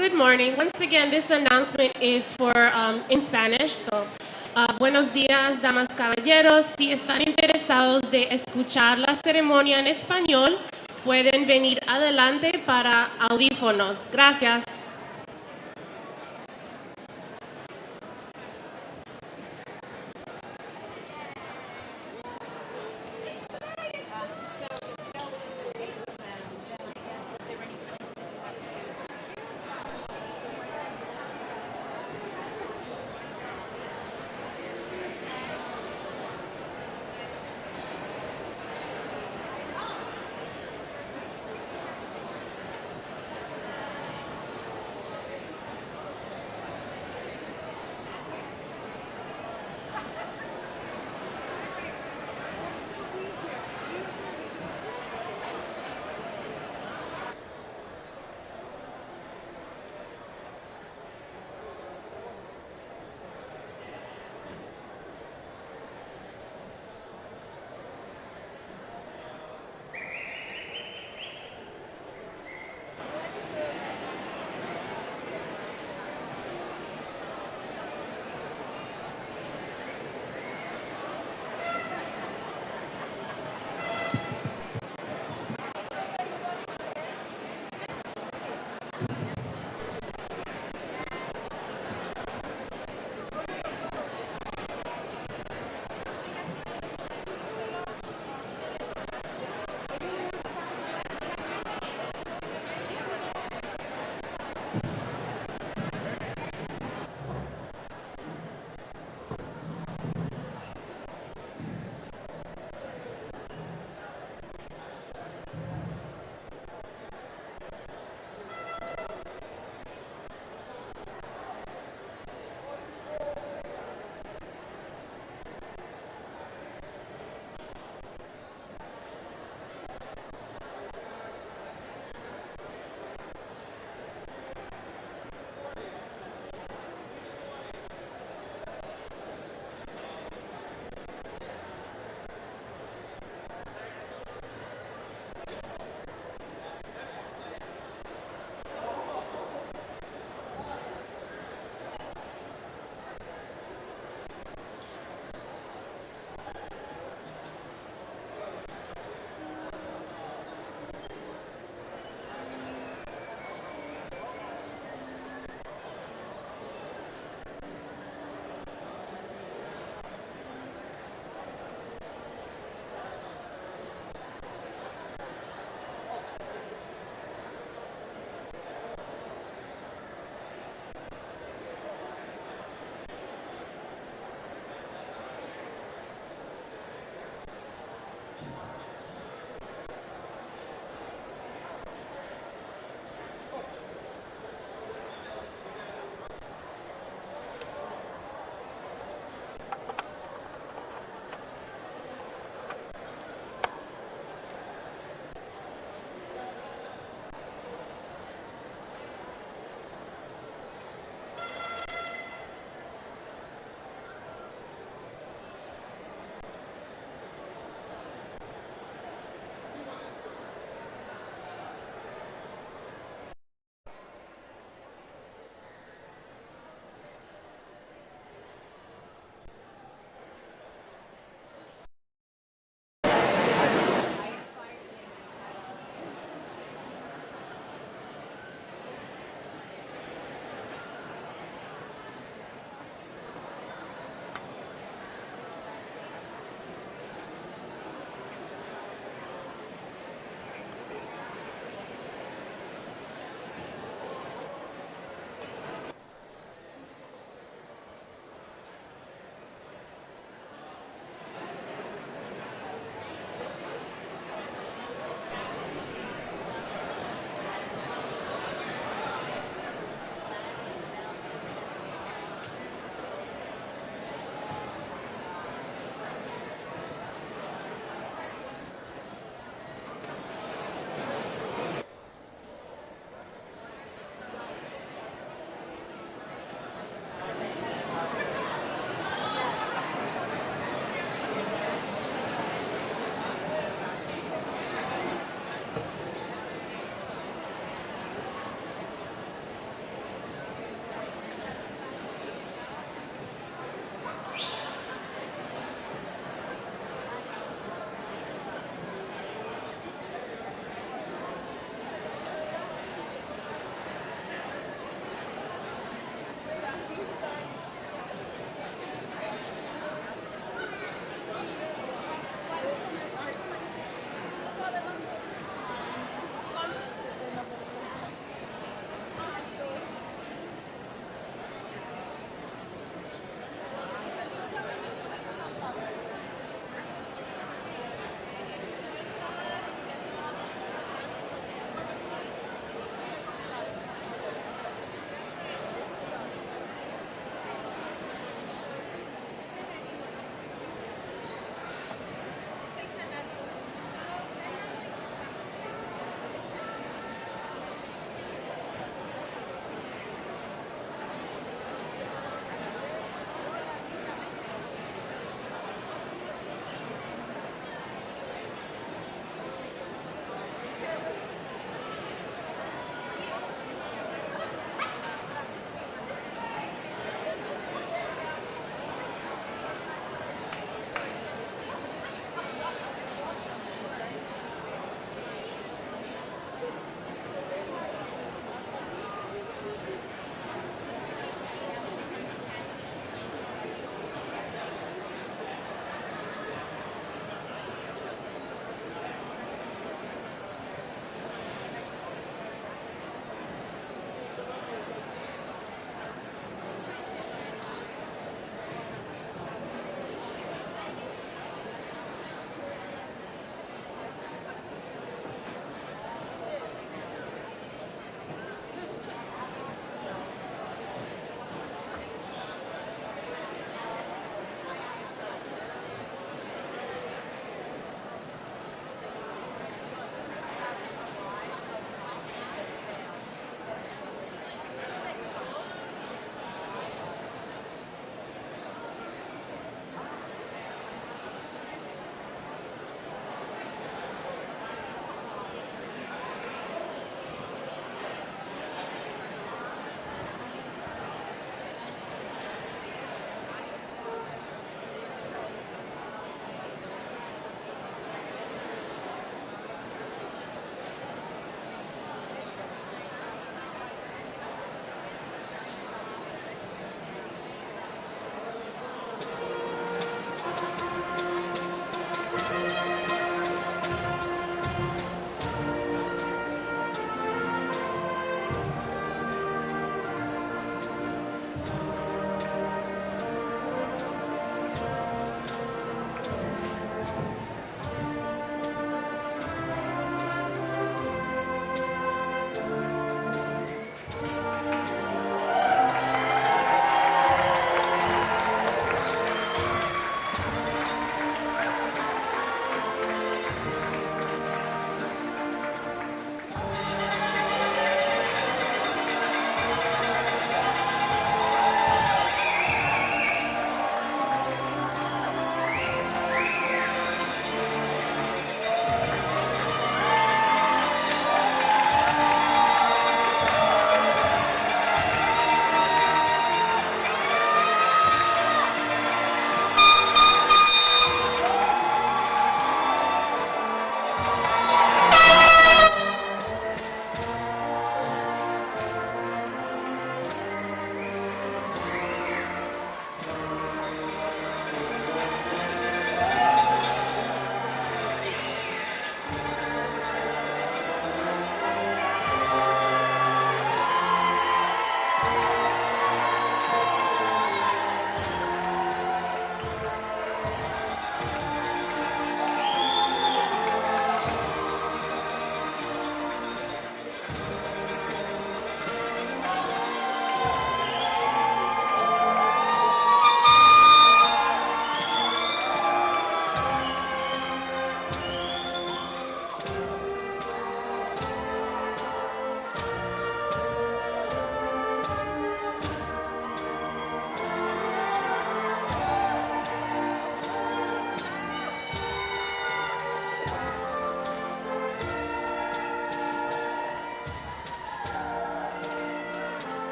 Good morning. Once again, this announcement is for in Spanish. So, buenos días, damas, caballeros. Si están interesados de escuchar la ceremonia en español, pueden venir adelante para audífonos. Gracias.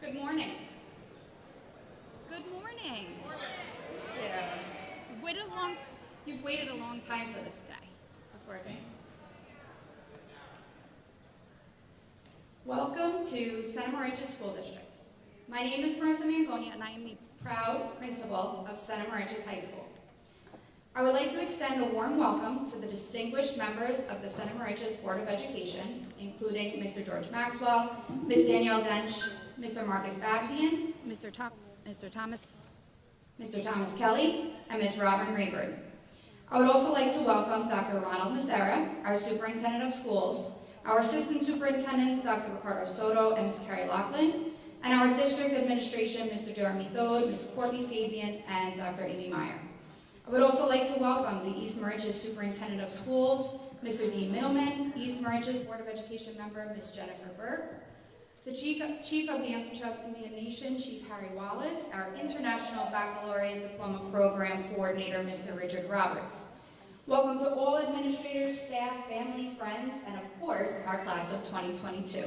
Good morning. Good morning. Yeah. You've waited a long time for this day. Is this working? Welcome to Santa Moriches School District. My name is Marissa Mangoni, and I am the proud principal of Santa Moriches High School. I would like to extend a warm welcome to the distinguished members of the Santa Moriches Board of Education, including Mr. George Maxwell, Ms. Danielle Dench, Mr. Marcus Babsian, Mr. Thomas Kelly, and Ms. Robin Rayburn. I would also like to welcome Dr. Ronald Macera, our Superintendent of Schools, our Assistant Superintendents, Dr. Ricardo Soto and Ms. Carrie Laughlin, and our District Administration, Mr. Jeremy Thode, Ms. Courtney Fabian, and Dr. Amy Meyer. I would also like to welcome the East Moriches Superintendent of Schools, Mr. Dean Middleman, East Moriches Board of Education member, Ms. Jennifer Burke, the Chief of the Indian Nation, Chief Harry Wallace, our International Baccalaureate Diploma Program Coordinator, Mr. Richard Roberts. Welcome to all administrators, staff, family, friends, and of course, our class of 2022.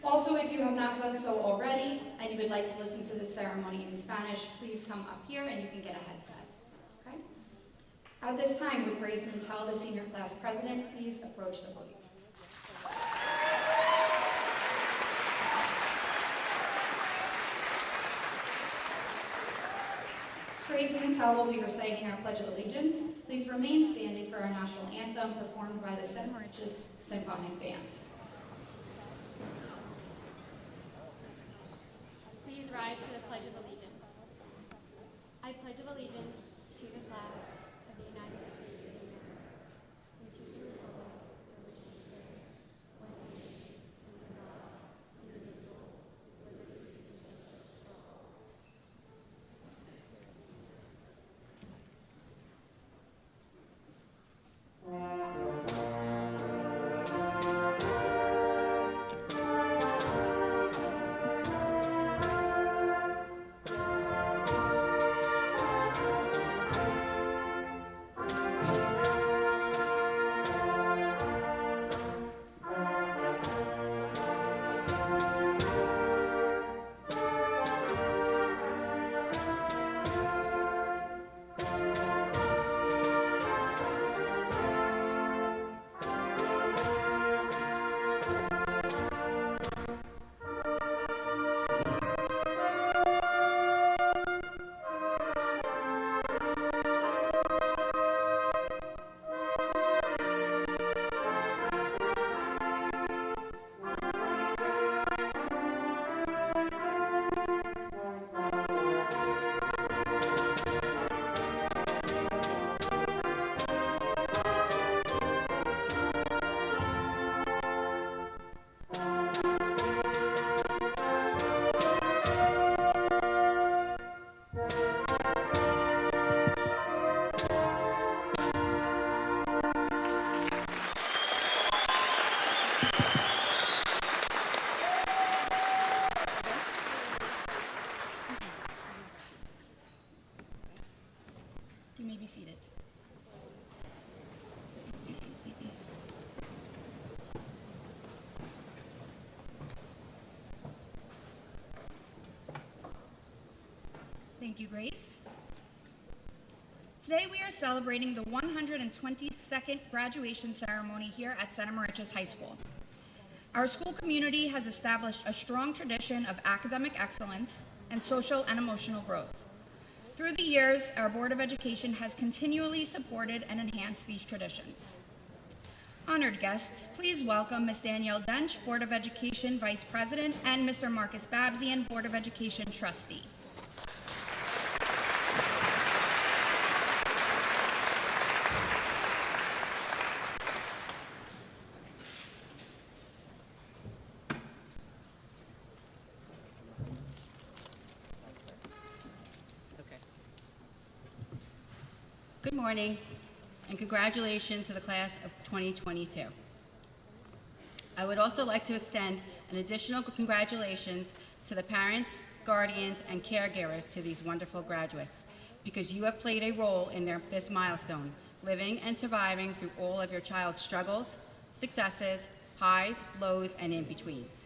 Also, if you have not done so already, and you would like to listen to the ceremony in Spanish, please come up here and you can get a headset. Okay? At this time, would Grace Mintel, the senior class president, please approach the podium. Grace Mintel will be reciting our Pledge of Allegiance. Please remain standing for our national anthem performed by the Santa Moriches Symphonic Band. Please rise for the Pledge of Allegiance. I pledge of allegiance to the flag of the United States of America and to the republic for which it stands, one nation, under God, indivisible, with liberty and justice for all. You may be seated. Thank you, Grace. Today we are celebrating the 122nd graduation ceremony here at Santa Moriches High School. Our school community has established a strong tradition of academic excellence and social and emotional growth. Through the years, our Board of Education has continually supported and enhanced these traditions. Honored guests, please welcome Ms. Danielle Dench, Board of Education Vice President, and Mr. Marcus Babsian, Board of Education Trustee. Good morning, and congratulations to the class of 2022. I would also like to extend an additional congratulations to the parents, guardians, and caregivers to these wonderful graduates. because you have played a role in this milestone, living and surviving through all of your child's struggles, successes, highs, lows, and in-betweens.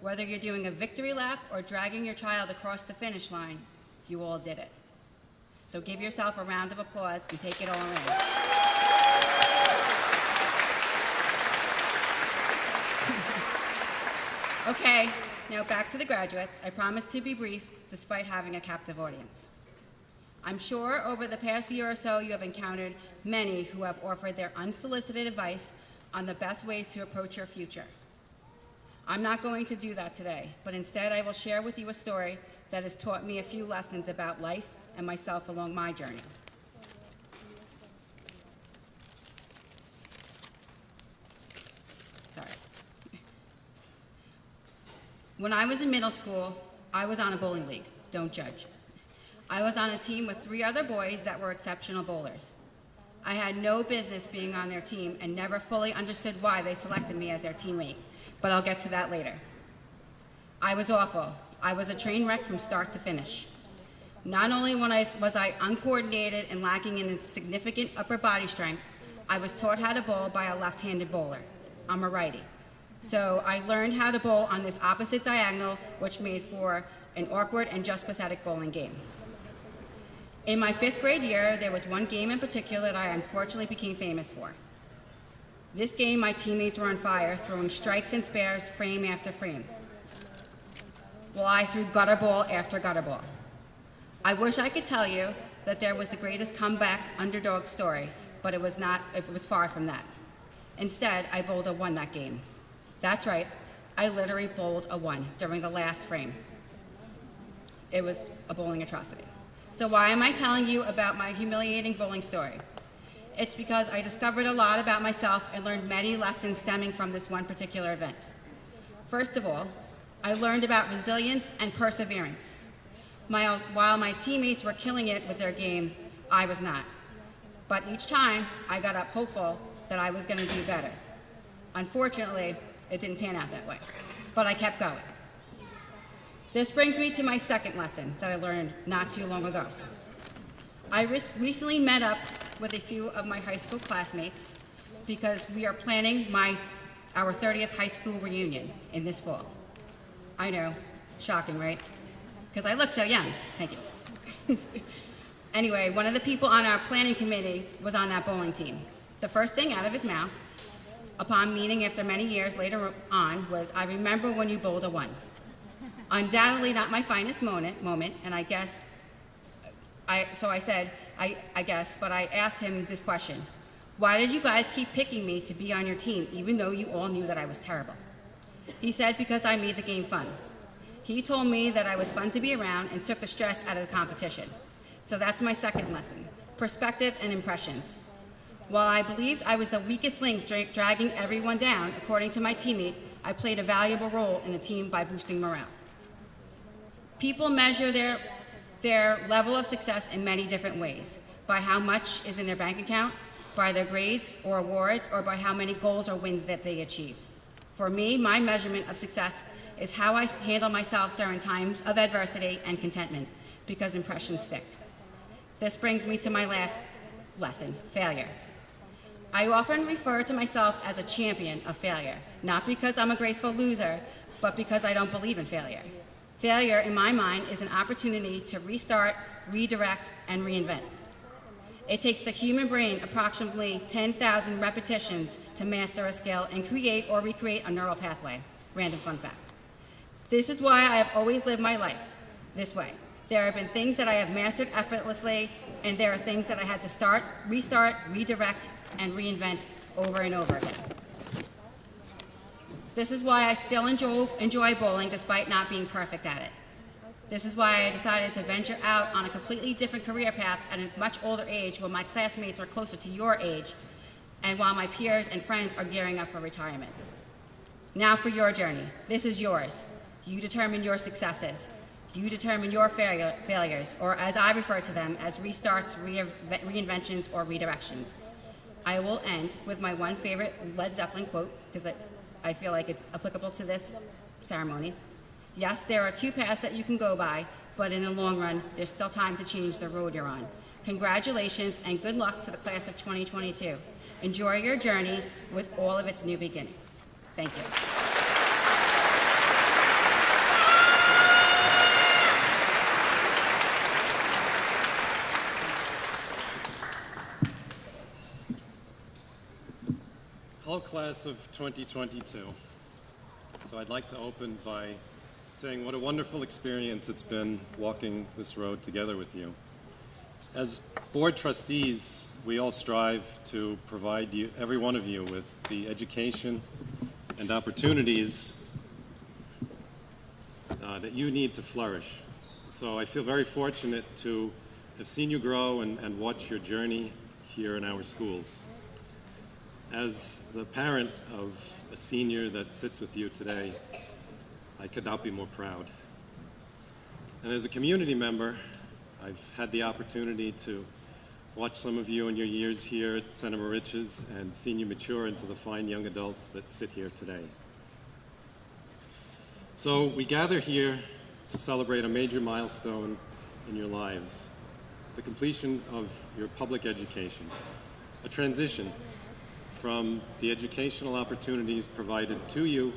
Whether you're doing a victory lap or dragging your child across the finish line, you all did it. So give yourself a round of applause and take it all in. Okay, now back to the graduates. I promise to be brief, despite having a captive audience. I'm sure over the past year or so you have encountered many who have offered their unsolicited advice on the best ways to approach your future. I'm not going to do that today, but instead I will share with you a story that has taught me a few lessons about life and myself along my journey. Sorry. When I was in middle school, I was on a bowling league. Don't judge. I was on a team with 3 other boys that were exceptional bowlers. I had no business being on their team and never fully understood why they selected me as their teammate, but I'll get to that later. I was awful. I was a train wreck from start to finish. Not only was I uncoordinated and lacking in significant upper body strength, I was taught how to bowl by a left-handed bowler. I'm a righty. So I learned how to bowl on this opposite diagonal, which made for an awkward and just pathetic bowling game. In my 5th grade year, there was one game in particular that I unfortunately became famous for. This game, my teammates were on fire, throwing strikes and spares frame after frame, while I threw gutter ball after gutter ball. I wish I could tell you that there was the greatest comeback underdog story, but it was far from that. Instead, I bowled a 1 that game. That's right, I literally bowled a 1 during the last frame. It was a bowling atrocity. So why am I telling you about my humiliating bowling story? It's because I discovered a lot about myself and learned many lessons stemming from this one particular event. First of all, I learned about resilience and perseverance. While my teammates were killing it with their game, I was not. But each time, I got up hopeful that I was going to do better. Unfortunately, it didn't pan out that way, but I kept going. This brings me to my second lesson that I learned not too long ago. I recently met up with a few of my high school classmates because we are planning our 30th high school reunion in this fall. I know, shocking, right? Because I look so young, thank you. Anyway, one of the people on our planning committee was on that bowling team. The first thing out of his mouth, upon meeting after many years later on, was, "I remember when you bowled a 1." Undoubtedly not my finest moment, and I said, I guess, but I asked him this question: why did you guys keep picking me to be on your team, even though you all knew that I was terrible? He said, because I made the game fun. He told me that I was fun to be around and took the stress out of the competition. So that's my second lesson, perspective and impressions. While I believed I was the weakest link dragging everyone down, according to my teammate, I played a valuable role in the team by boosting morale. People measure their level of success in many different ways, by how much is in their bank account, by their grades or awards, or by how many goals or wins that they achieve. For me, my measurement of success is how I handle myself during times of adversity and contentment, because impressions stick. This brings me to my last lesson, failure. I often refer to myself as a champion of failure, not because I'm a graceful loser, but because I don't believe in failure. Failure, in my mind, is an opportunity to restart, redirect, and reinvent. It takes the human brain approximately 10,000 repetitions to master a skill and create or recreate a neural pathway. Random fun fact. This is why I have always lived my life this way. There have been things that I have mastered effortlessly, and there are things that I had to start, restart, redirect, and reinvent over and over again. This is why I still enjoy bowling despite not being perfect at it. This is why I decided to venture out on a completely different career path at a much older age when my classmates are closer to your age and while my peers and friends are gearing up for retirement. Now for your journey. This is yours. You determine your successes. You determine your failures, or as I refer to them, as restarts, reinventions, or redirections. I will end with my one favorite Led Zeppelin quote, because I feel like it's applicable to this ceremony. Yes, there are two paths that you can go by, but in the long run, there's still time to change the road you're on. Congratulations and good luck to the class of 2022. Enjoy your journey with all of its new beginnings. Thank you. Hello, class of 2022. So I'd like to open by saying what a wonderful experience it's been walking this road together with you. As board trustees, we all strive to provide you, every one of you, with the education and opportunities that you need to flourish. So I feel very fortunate to have seen you grow and watch your journey here in our schools. As the parent of a senior that sits with you today, I could not be more proud. And as a community member, I've had the opportunity to watch some of you in your years here at Santa Moriches and seen you mature into the fine young adults that sit here today. So we gather here to celebrate a major milestone in your lives, the completion of your public education, a transition from the educational opportunities provided to you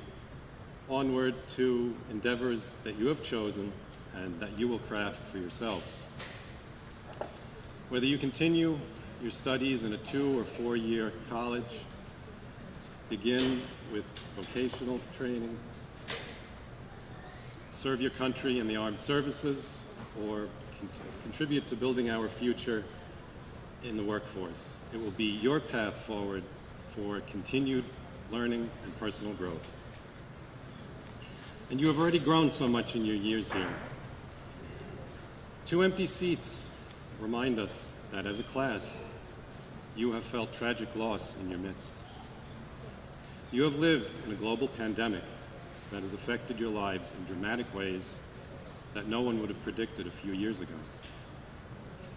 onward to endeavors that you have chosen and that you will craft for yourselves. Whether you continue your studies in a 2- or 4-year college, begin with vocational training, serve your country in the armed services, or contribute to building our future in the workforce, it will be your path forward for continued learning and personal growth. And you have already grown so much in your years here. 2 empty seats remind us that as a class, you have felt tragic loss in your midst. You have lived in a global pandemic that has affected your lives in dramatic ways that no one would have predicted a few years ago.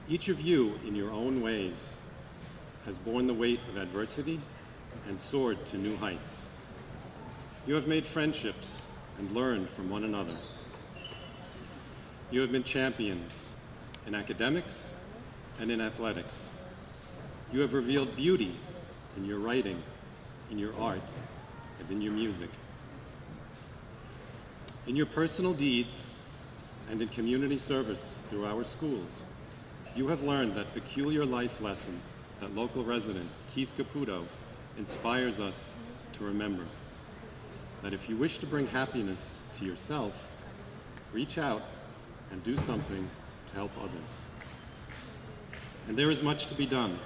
Each of you, in your own ways, has borne the weight of adversity and soared to new heights. You have made friendships and learned from one another. You have been champions in academics and in athletics. You have revealed beauty in your writing, in your art, and in your music. In your personal deeds and in community service through our schools, you have learned that peculiar life lesson that local resident Keith Caputo inspires us to remember, that if you wish to bring happiness to yourself, reach out and do something to help others. And there is much to be done.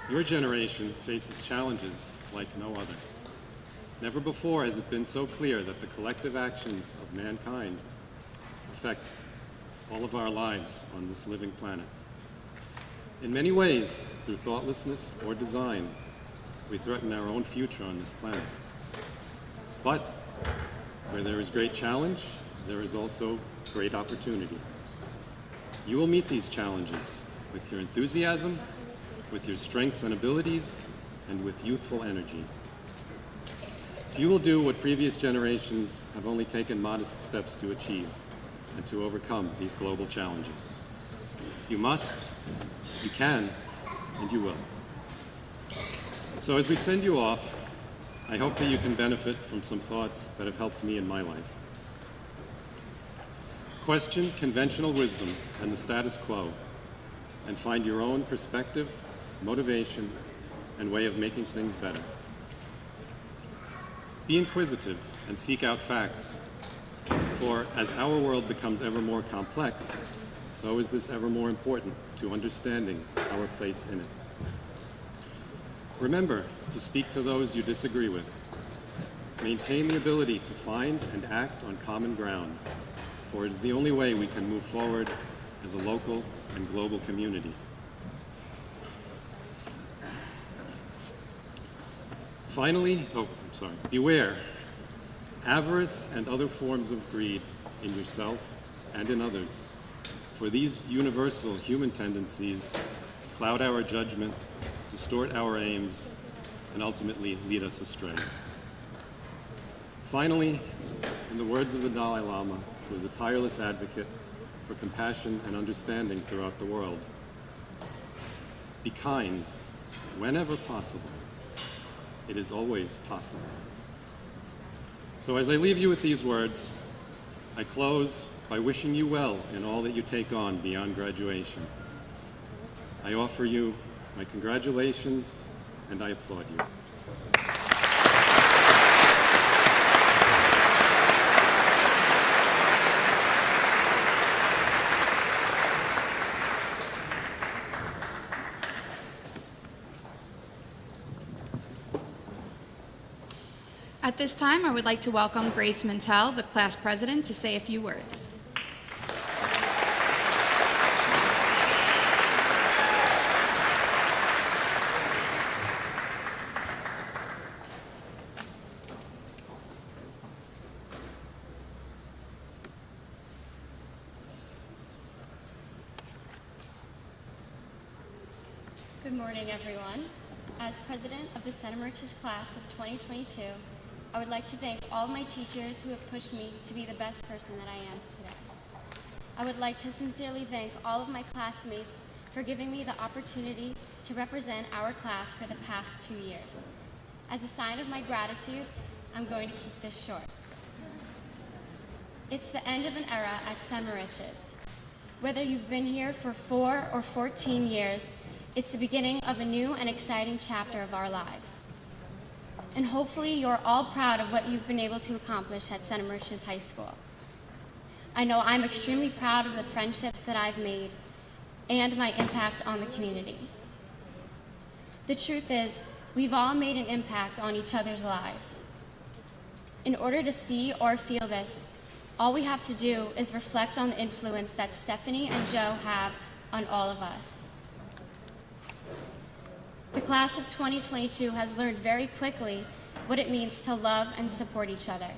Your generation faces challenges like no other. Never before has it been so clear that the collective actions of mankind affect all of our lives on this living planet. In many ways, through thoughtlessness or design, we threaten our own future on this planet. But where there is great challenge, there is also great opportunity. You will meet these challenges with your enthusiasm, with your strengths and abilities, and with youthful energy. You will do what previous generations have only taken modest steps to achieve and to overcome these global challenges. You must, you can, and you will. So as we send you off, I hope that you can benefit from some thoughts that have helped me in my life. Question conventional wisdom and the status quo, and find your own perspective, motivation, and way of making things better. Be inquisitive and seek out facts, for as our world becomes ever more complex, so is this ever more important to understanding our place in it. Remember to speak to those you disagree with. Maintain the ability to find and act on common ground, for it is the only way we can move forward as a local and global community. Finally, beware. Avarice and other forms of greed in yourself and in others, for these universal human tendencies cloud our judgment, distort our aims, and ultimately lead us astray. Finally, in the words of the Dalai Lama, who is a tireless advocate for compassion and understanding throughout the world. Be kind whenever possible. It is always possible. So as I leave you with these words, I close by wishing you well in all that you take on beyond graduation. I offer you my congratulations, and I applaud you. At this time, I would like to welcome Grace Mintel, the class president, to say a few words. Good morning, everyone. As president of the Santa Moriches class of 2022, I would like to thank all of my teachers who have pushed me to be the best person that I am today. I would like to sincerely thank all of my classmates for giving me the opportunity to represent our class for the past 2 years. As a sign of my gratitude, I'm going to keep this short. It's the end of an era at Santa Moriches. Whether you've been here for 4 or 14 years, it's the beginning of a new and exciting chapter of our lives. And hopefully you're all proud of what you've been able to accomplish at Santa Moriches High School. I know I'm extremely proud of the friendships that I've made and my impact on the community. The truth is, we've all made an impact on each other's lives. In order to see or feel this, all we have to do is reflect on the influence that Stephanie and Joe have on all of us. The class of 2022 has learned very quickly what it means to love and support each other.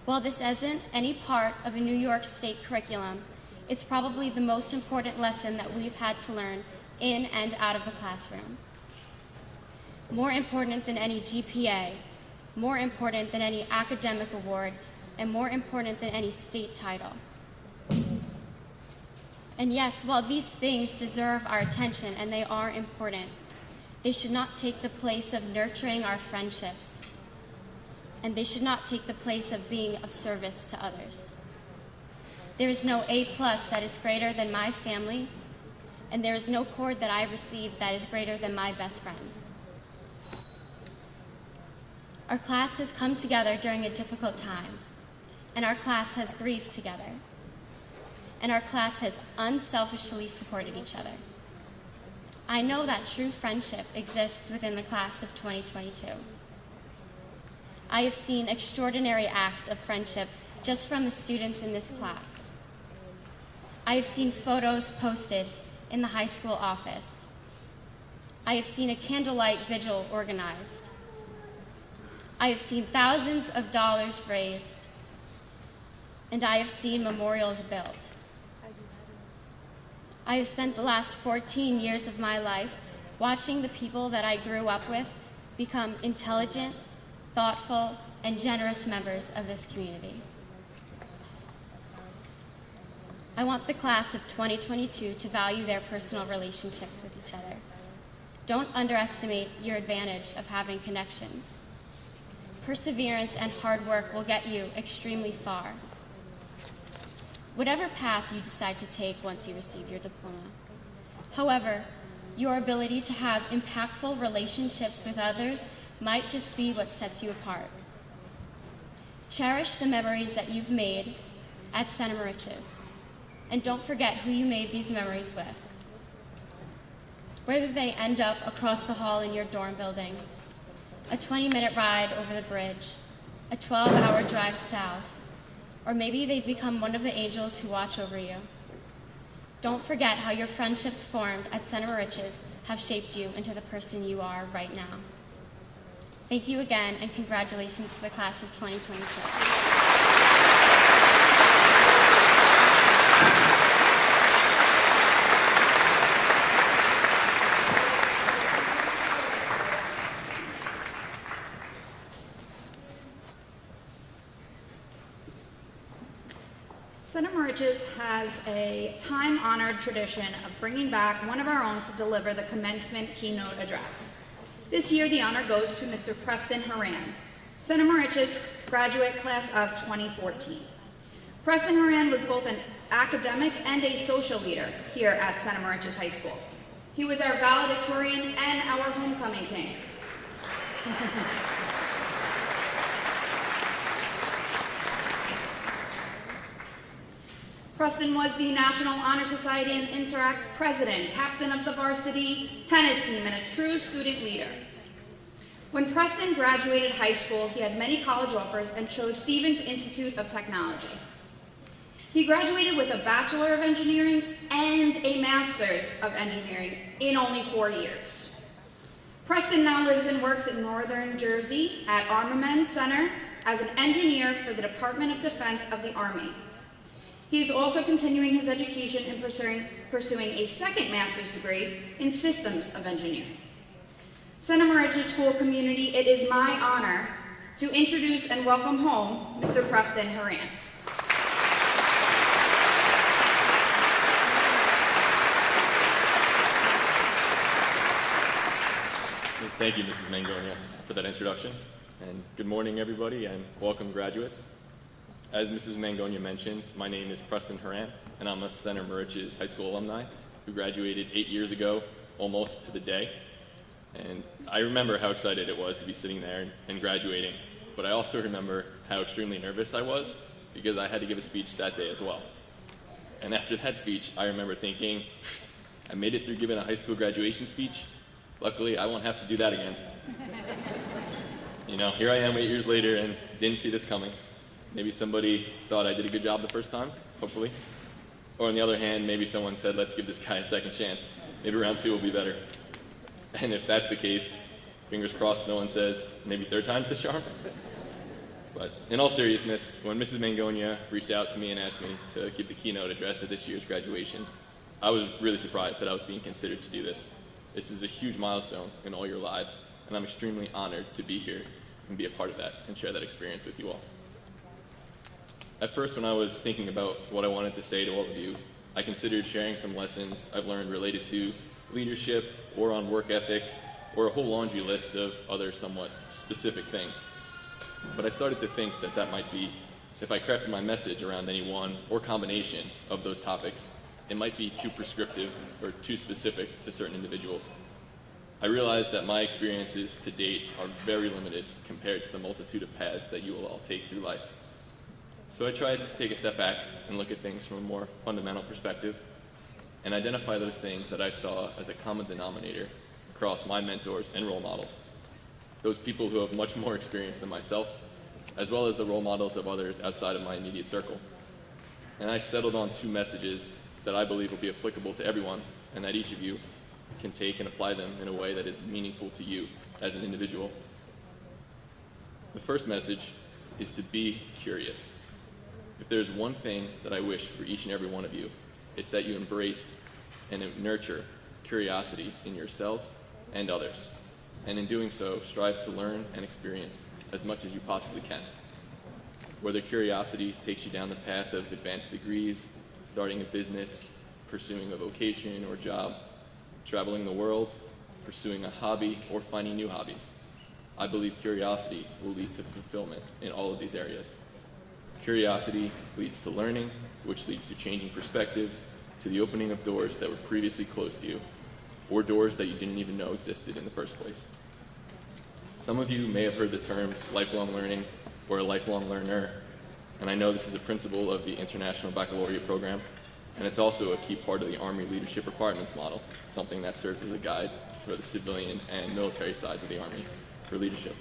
While this isn't any part of a New York State curriculum, it's probably the most important lesson that we've had to learn in and out of the classroom. More important than any GPA, more important than any academic award, and more important than any state title. And yes, while these things deserve our attention and they are important, they should not take the place of nurturing our friendships. And they should not take the place of being of service to others. There is no A+ that is greater than my family, and there is no cord that I've received that is greater than my best friends. Our class has come together during a difficult time, and our class has grieved together. And our class has unselfishly supported each other. I know that true friendship exists within the class of 2022. I have seen extraordinary acts of friendship just from the students in this class. I have seen photos posted in the high school office. I have seen a candlelight vigil organized. I have seen thousands of dollars raised. And I have seen memorials built. I have spent the last 14 years of my life watching the people that I grew up with become intelligent, thoughtful, and generous members of this community. I want the class of 2022 to value their personal relationships with each other. Don't underestimate your advantage of having connections. Perseverance and hard work will get you extremely far. Whatever path you decide to take once you receive your diploma. However, your ability to have impactful relationships with others might just be what sets you apart. Cherish the memories that you've made at Santa Moriches, and don't forget who you made these memories with. Whether they end up across the hall in your dorm building, a 20-minute ride over the bridge, a 12-hour drive south, or maybe they've become one of the angels who watch over you. Don't forget how your friendships formed at Santa Moriches have shaped you into the person you are right now. Thank you again, and congratulations to the class of 2022. Center Moriches has a time-honored tradition of bringing back one of our own to deliver the commencement keynote address. This year, the honor goes to Mr. Preston Horan, Center Moriches graduate class of 2014. Preston Horan was both an academic and a social leader here at Center Moriches High School. He was our valedictorian and our homecoming king. Preston was the National Honor Society and Interact president, captain of the varsity tennis team, and a true student leader. When Preston graduated high school, he had many college offers and chose Stevens Institute of Technology. He graduated with a Bachelor of Engineering and a Master's of Engineering in only 4 years. Preston now lives and works in Northern Jersey at Armament Center as an engineer for the Department of Defense of the Army. He is also continuing his education and pursuing a second master's degree in Systems of Engineering. Center Moriches School community, it is my honor to introduce and welcome home Mr. Preston Horan. Thank you, Mrs. Mangonia, for that introduction. And good morning, everybody, and welcome, graduates. As Mrs. Mangonia mentioned, my name is Preston Horan, and I'm a Center Moriches High School alumni who graduated 8 years ago, almost to the day. And I remember how excited it was to be sitting there and graduating, but I also remember how extremely nervous I was because I had to give a speech that day as well. And after that speech, I remember thinking, I made it through giving a high school graduation speech. Luckily, I won't have to do that again. You know, here I am 8 years later and didn't see this coming. Maybe somebody thought I did a good job the first time, hopefully. Or on the other hand, maybe someone said, let's give this guy a second chance. Maybe round 2 will be better. And if that's the case, fingers crossed no one says, maybe third time's the charm. But in all seriousness, when Mrs. Mangonia reached out to me and asked me to give the keynote address at this year's graduation, I was really surprised that I was being considered to do this. This is a huge milestone in all your lives, and I'm extremely honored to be here and be a part of that and share that experience with you all. At first, when I was thinking about what I wanted to say to all of you, I considered sharing some lessons I've learned related to leadership or on work ethic or a whole laundry list of other somewhat specific things. But I started to think that that might be, if I crafted my message around any one or combination of those topics, it might be too prescriptive or too specific to certain individuals. I realized that my experiences to date are very limited compared to the multitude of paths that you will all take through life. So I tried to take a step back and look at things from a more fundamental perspective and identify those things that I saw as a common denominator across my mentors and role models. Those people who have much more experience than myself, as well as the role models of others outside of my immediate circle. And I settled on 2 messages that I believe will be applicable to everyone and that each of you can take and apply them in a way that is meaningful to you as an individual. The first message is to be curious. If there's one thing that I wish for each and every one of you, it's that you embrace and nurture curiosity in yourselves and others. And in doing so, strive to learn and experience as much as you possibly can. Whether curiosity takes you down the path of advanced degrees, starting a business, pursuing a vocation or job, traveling the world, pursuing a hobby, or finding new hobbies, I believe curiosity will lead to fulfillment in all of these areas. Curiosity leads to learning, which leads to changing perspectives, to the opening of doors that were previously closed to you, or doors that you didn't even know existed in the first place. Some of you may have heard the terms lifelong learning or a lifelong learner, and I know this is a principle of the International Baccalaureate program, and it's also a key part of the Army Leadership Requirements Model, something that serves as a guide for the civilian and military sides of the Army for leadership.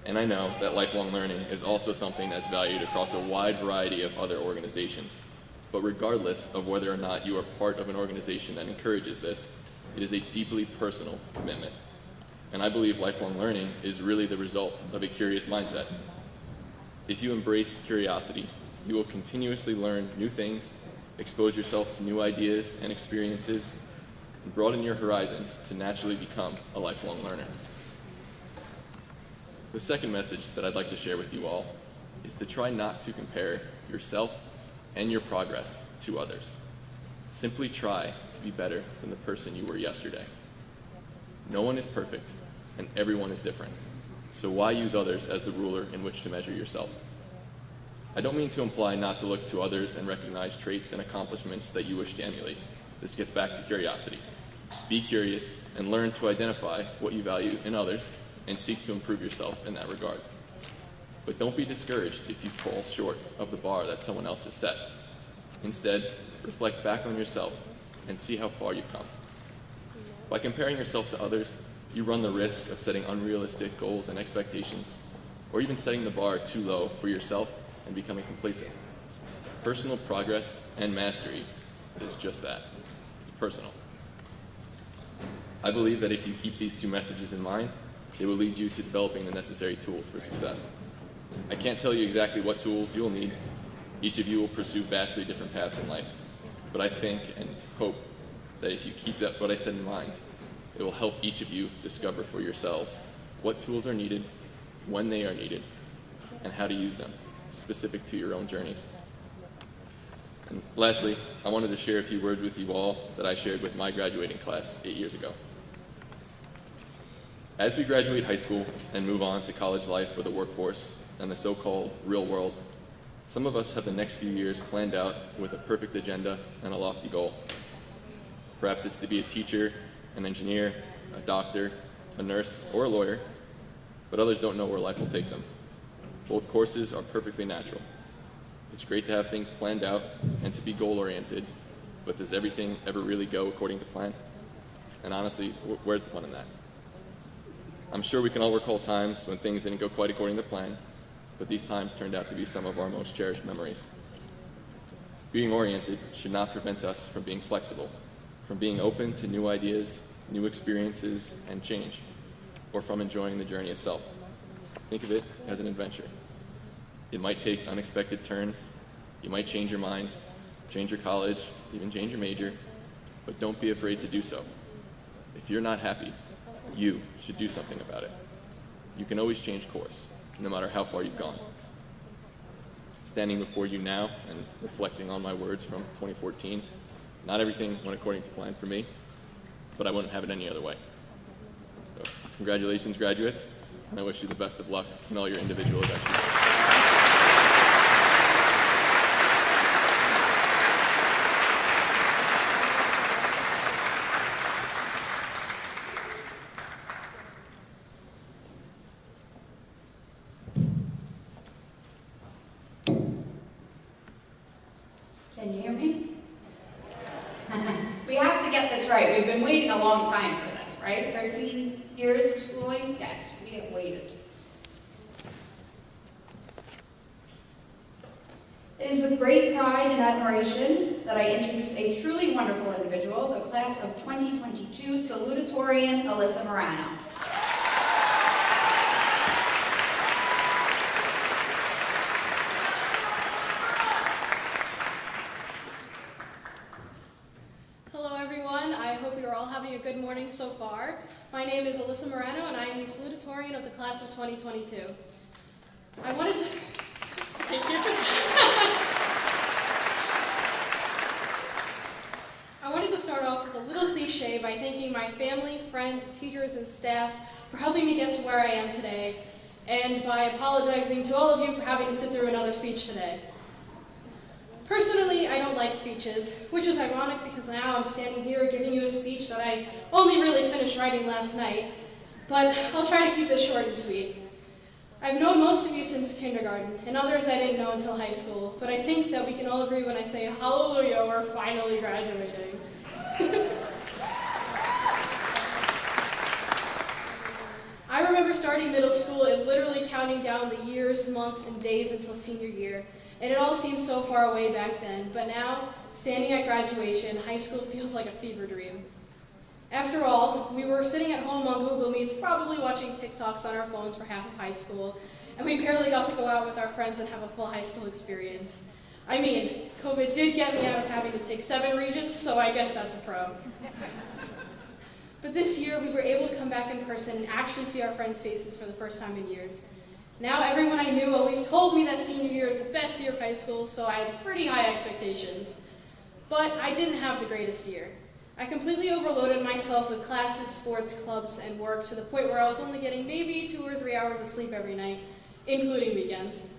And I know that lifelong learning is also something that's valued across a wide variety of other organizations. But regardless of whether or not you are part of an organization that encourages this, it is a deeply personal commitment. And I believe lifelong learning is really the result of a curious mindset. If you embrace curiosity, you will continuously learn new things, expose yourself to new ideas and experiences, and broaden your horizons to naturally become a lifelong learner. The second message that I'd like to share with you all is to try not to compare yourself and your progress to others. Simply try to be better than the person you were yesterday. No one is perfect, and everyone is different. So why use others as the ruler in which to measure yourself? I don't mean to imply not to look to others and recognize traits and accomplishments that you wish to emulate. This gets back to curiosity. Be curious and learn to identify what you value in others and seek to improve yourself in that regard. But don't be discouraged if you fall short of the bar that someone else has set. Instead, reflect back on yourself and see how far you've come. By comparing yourself to others, you run the risk of setting unrealistic goals and expectations, or even setting the bar too low for yourself and becoming complacent. Personal progress and mastery is just that. It's personal. I believe that if you keep these two messages in mind, they will lead you to developing the necessary tools for success. I can't tell you exactly what tools you'll need. Each of you will pursue vastly different paths in life. But I think and hope that if you keep what I said in mind, it will help each of you discover for yourselves what tools are needed, when they are needed, and how to use them, specific to your own journeys. And lastly, I wanted to share a few words with you all that I shared with my graduating class 8 years ago. As we graduate high school and move on to college life or the workforce and the so-called real world, some of us have the next few years planned out with a perfect agenda and a lofty goal. Perhaps it's to be a teacher, an engineer, a doctor, a nurse, or a lawyer, but others don't know where life will take them. Both courses are perfectly natural. It's great to have things planned out and to be goal-oriented, but does everything ever really go according to plan? And honestly, where's the fun in that? I'm sure we can all recall times when things didn't go quite according to plan, but these times turned out to be some of our most cherished memories. Being oriented should not prevent us from being flexible, from being open to new ideas, new experiences, and change, or from enjoying the journey itself. Think of it as an adventure. It might take unexpected turns. You might change your mind, change your college, even change your major, but don't be afraid to do so. If you're not happy, you should do something about it. You can always change course, no matter how far you've gone. Standing before you now and reflecting on my words from 2014, not everything went according to plan for me, but I wouldn't have it any other way. So, congratulations, graduates, and I wish you the best of luck in all your individual adventures. Can you hear me? We have to get this right. We've been waiting a long time for this, right? 13 years of schooling? Yes, we have waited. It is with great pride and admiration that I introduce a truly wonderful individual, the class of 2022 Salutatorian, Alyssa Morano. Hello everyone, I hope you're all having a good morning so far. My name is Alyssa Morano and I am the Salutatorian of the class of 2022. I wanted to... Thank you. I wanted to start off with a little cliche by thanking my family, friends, teachers, and staff for helping me get to where I am today, and by apologizing to all of you for having to sit through another speech today. Personally, I don't like speeches, which is ironic because now I'm standing here giving you a speech that I only really finished writing last night, but I'll try to keep this short and sweet. I've known most of you since kindergarten, and others I didn't know until high school, but I think that we can all agree when I say, hallelujah, we're finally graduating. I remember starting middle school and literally counting down the years, months, and days until senior year, and it all seemed so far away back then, but now, standing at graduation, high school feels like a fever dream. After all, we were sitting at home on Google Meets, probably watching TikToks on our phones for half of high school, and we barely got to go out with our friends and have a full high school experience. I mean, COVID did get me out of having to take 7 Regents, so I guess that's a pro. But this year, we were able to come back in person and actually see our friends' faces for the first time in years. Now everyone I knew always told me that senior year is the best year of high school, so I had pretty high expectations. But I didn't have the greatest year. I completely overloaded myself with classes, sports, clubs, and work to the point where I was only getting maybe 2 or 3 hours of sleep every night, including weekends.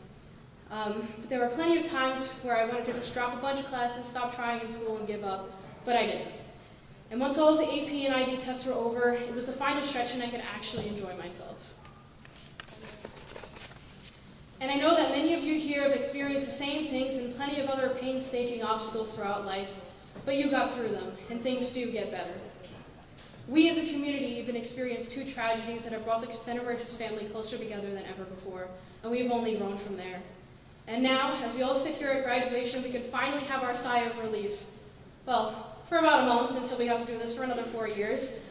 But there were plenty of times where I wanted to just drop a bunch of classes, stop trying in school, and give up, but I didn't. And once all of the AP and IB tests were over, it was the final stretch and I could actually enjoy myself. And I know that many of you here have experienced the same things and plenty of other painstaking obstacles throughout life, but you got through them, and things do get better. We as a community even experienced 2 tragedies that have brought the Center Moriches family closer together than ever before, and we've only grown from there. And now, as we all sit here at graduation, we can finally have our sigh of relief. Well, for about a month until we have to do this for another 4 years.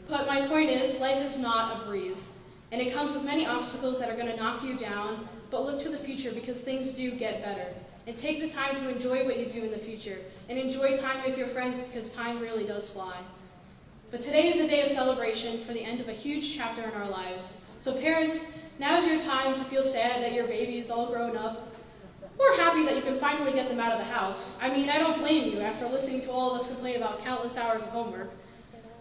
But my point is, life is not a breeze, and it comes with many obstacles that are going to knock you down, but look to the future because things do get better. And take the time to enjoy what you do in the future, and enjoy time with your friends because time really does fly. But today is a day of celebration for the end of a huge chapter in our lives. So parents, now is your time to feel sad that your baby is all grown up, or happy that you can finally get them out of the house. I mean, I don't blame you after listening to all of us complain about countless hours of homework.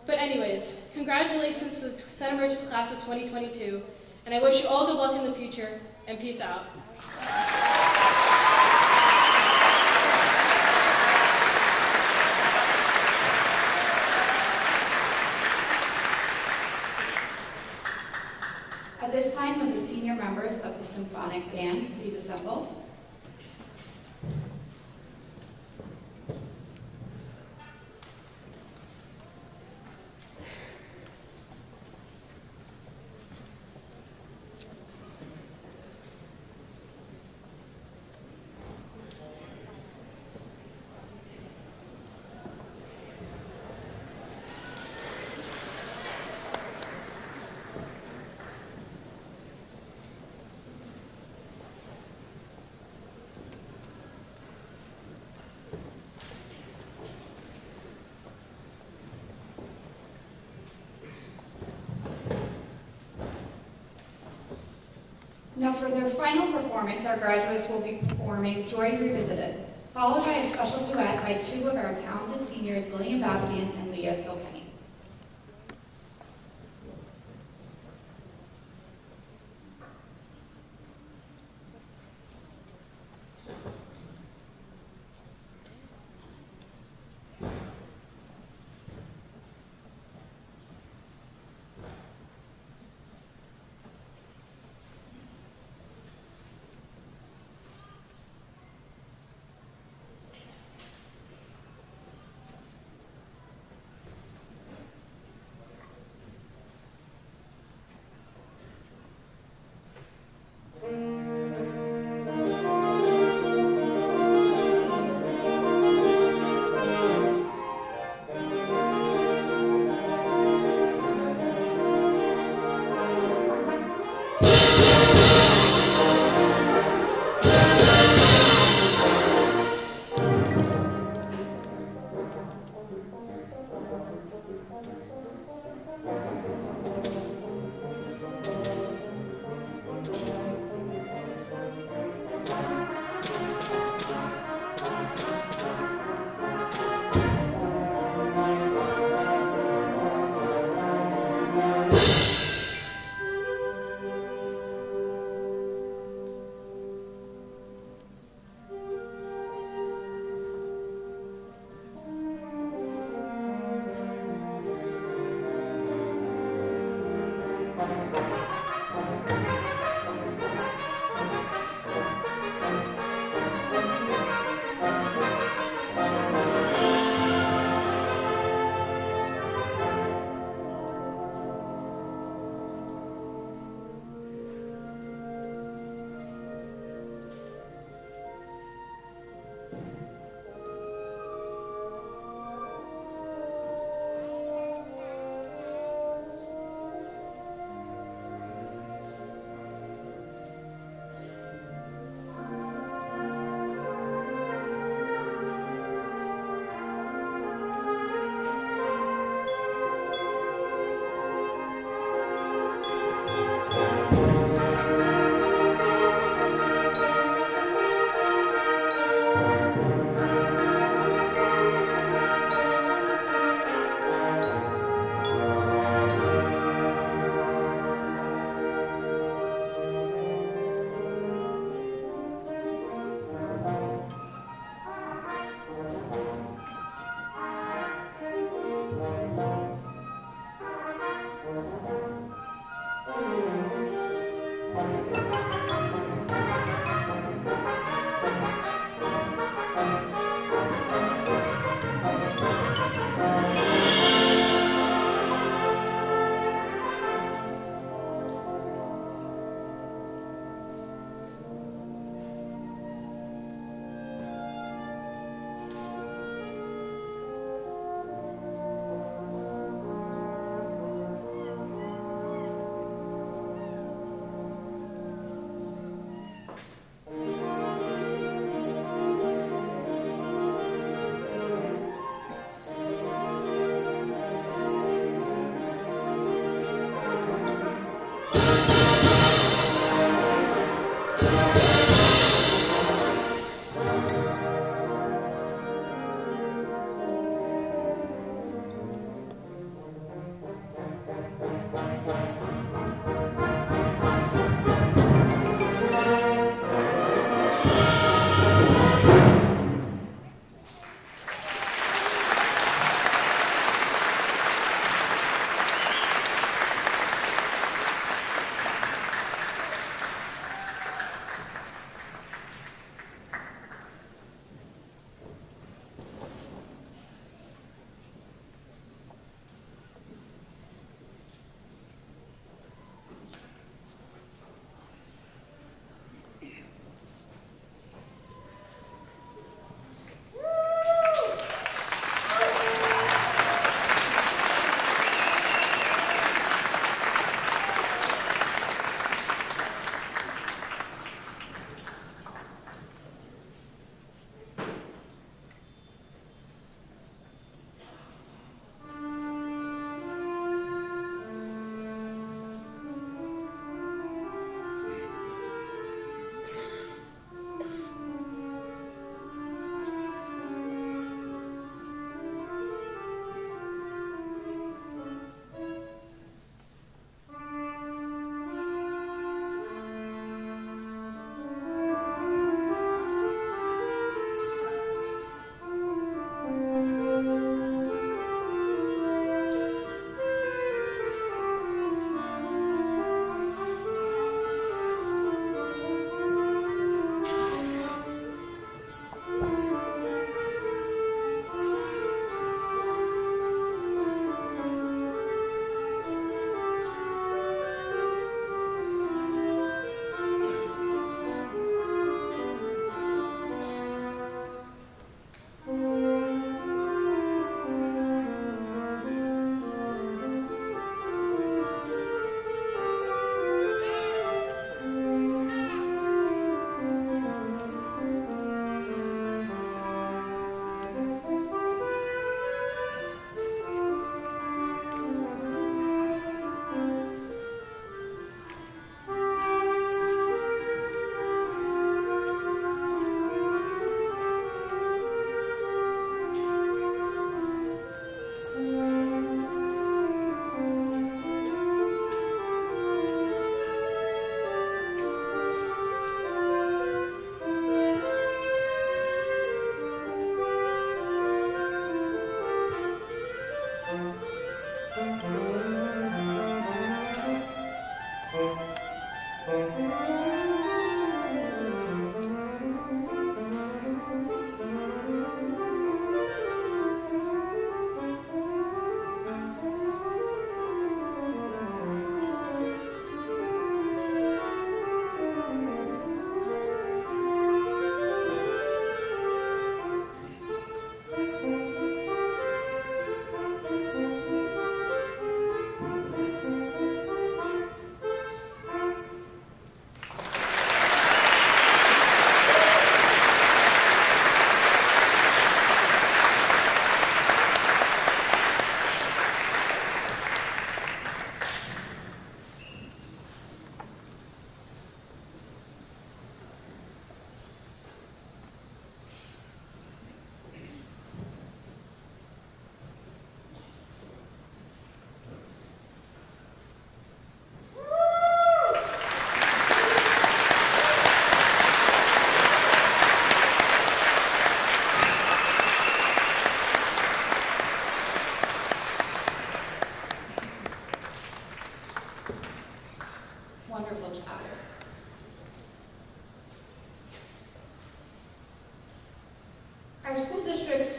But anyways, congratulations to the Center Moriches class of 2022, and I wish you all good luck in the future, and peace out. At this time, would the senior members of the symphonic band please assemble? Now for their final performance, our graduates will be performing Joy Revisited, followed by a special duet by 2 of our talented seniors, Lillian Babsian and Leah Kilkenny.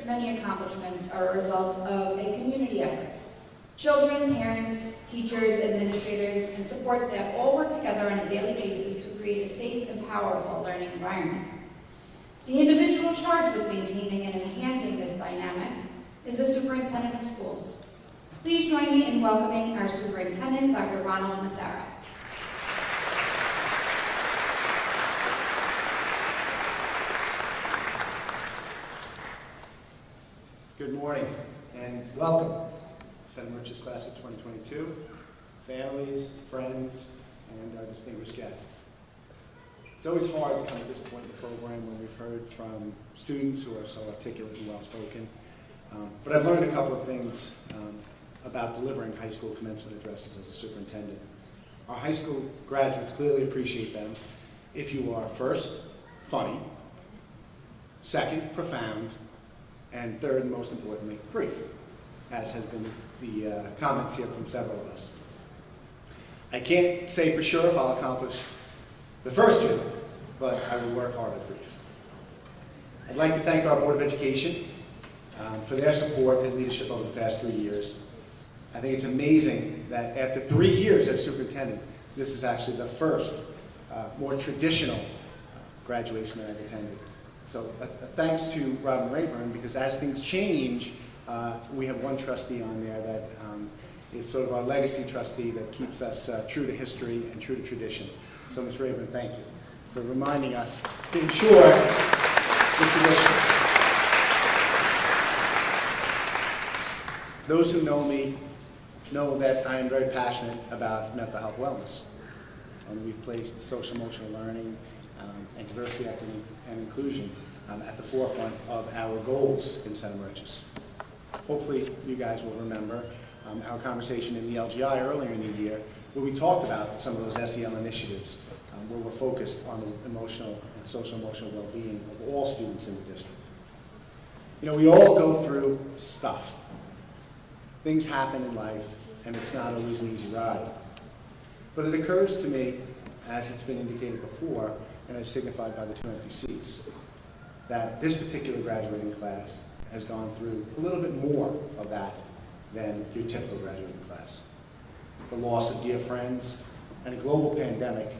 many accomplishments are a result of a community effort. Children, parents, teachers, administrators, and support staff all work together on a daily basis to create a safe and powerful learning environment. The individual charged with maintaining and enhancing this dynamic is the Superintendent of Schools. Please join me in welcoming our Superintendent, Dr. Ronald Massara. Good morning and welcome, St. Moriches class of 2022, families, friends, and our distinguished guests. It's always hard to come at this point in the program when we've heard from students who are so articulate and well-spoken, but I've learned a couple of things about delivering high school commencement addresses as a superintendent. Our high school graduates clearly appreciate them if you are, first, funny. Second, profound. And third, and most importantly, brief, as has been the comments here from several of us. I can't say for sure if I'll accomplish the first two, but I will work hard at brief. I'd like to thank our Board of Education for their support and leadership over the past 3 years. I think it's amazing that after 3 years as superintendent, this is actually the first more traditional graduation that I've attended. So thanks to Robin Rayburn, because as things change, we have one trustee on there that is sort of our legacy trustee that keeps us true to history and true to tradition. So Ms. Rayburn, thank you for reminding us to ensure the traditions. Those who know me know that I am very passionate about mental health wellness. And we've placed social emotional learning and diversity, equity, and inclusion at the forefront of our goals in Center Moriches. Hopefully you guys will remember our conversation in the LGI earlier in the year where we talked about some of those SEL initiatives where we're focused on the emotional and social emotional well-being of all students in the district. You know, we all go through stuff. Things happen in life, and it's not always an easy ride. But it occurs to me, as it's been indicated before, and as signified by the 2 empty seats, that this particular graduating class has gone through a little bit more of that than your typical graduating class. The loss of dear friends and a global pandemic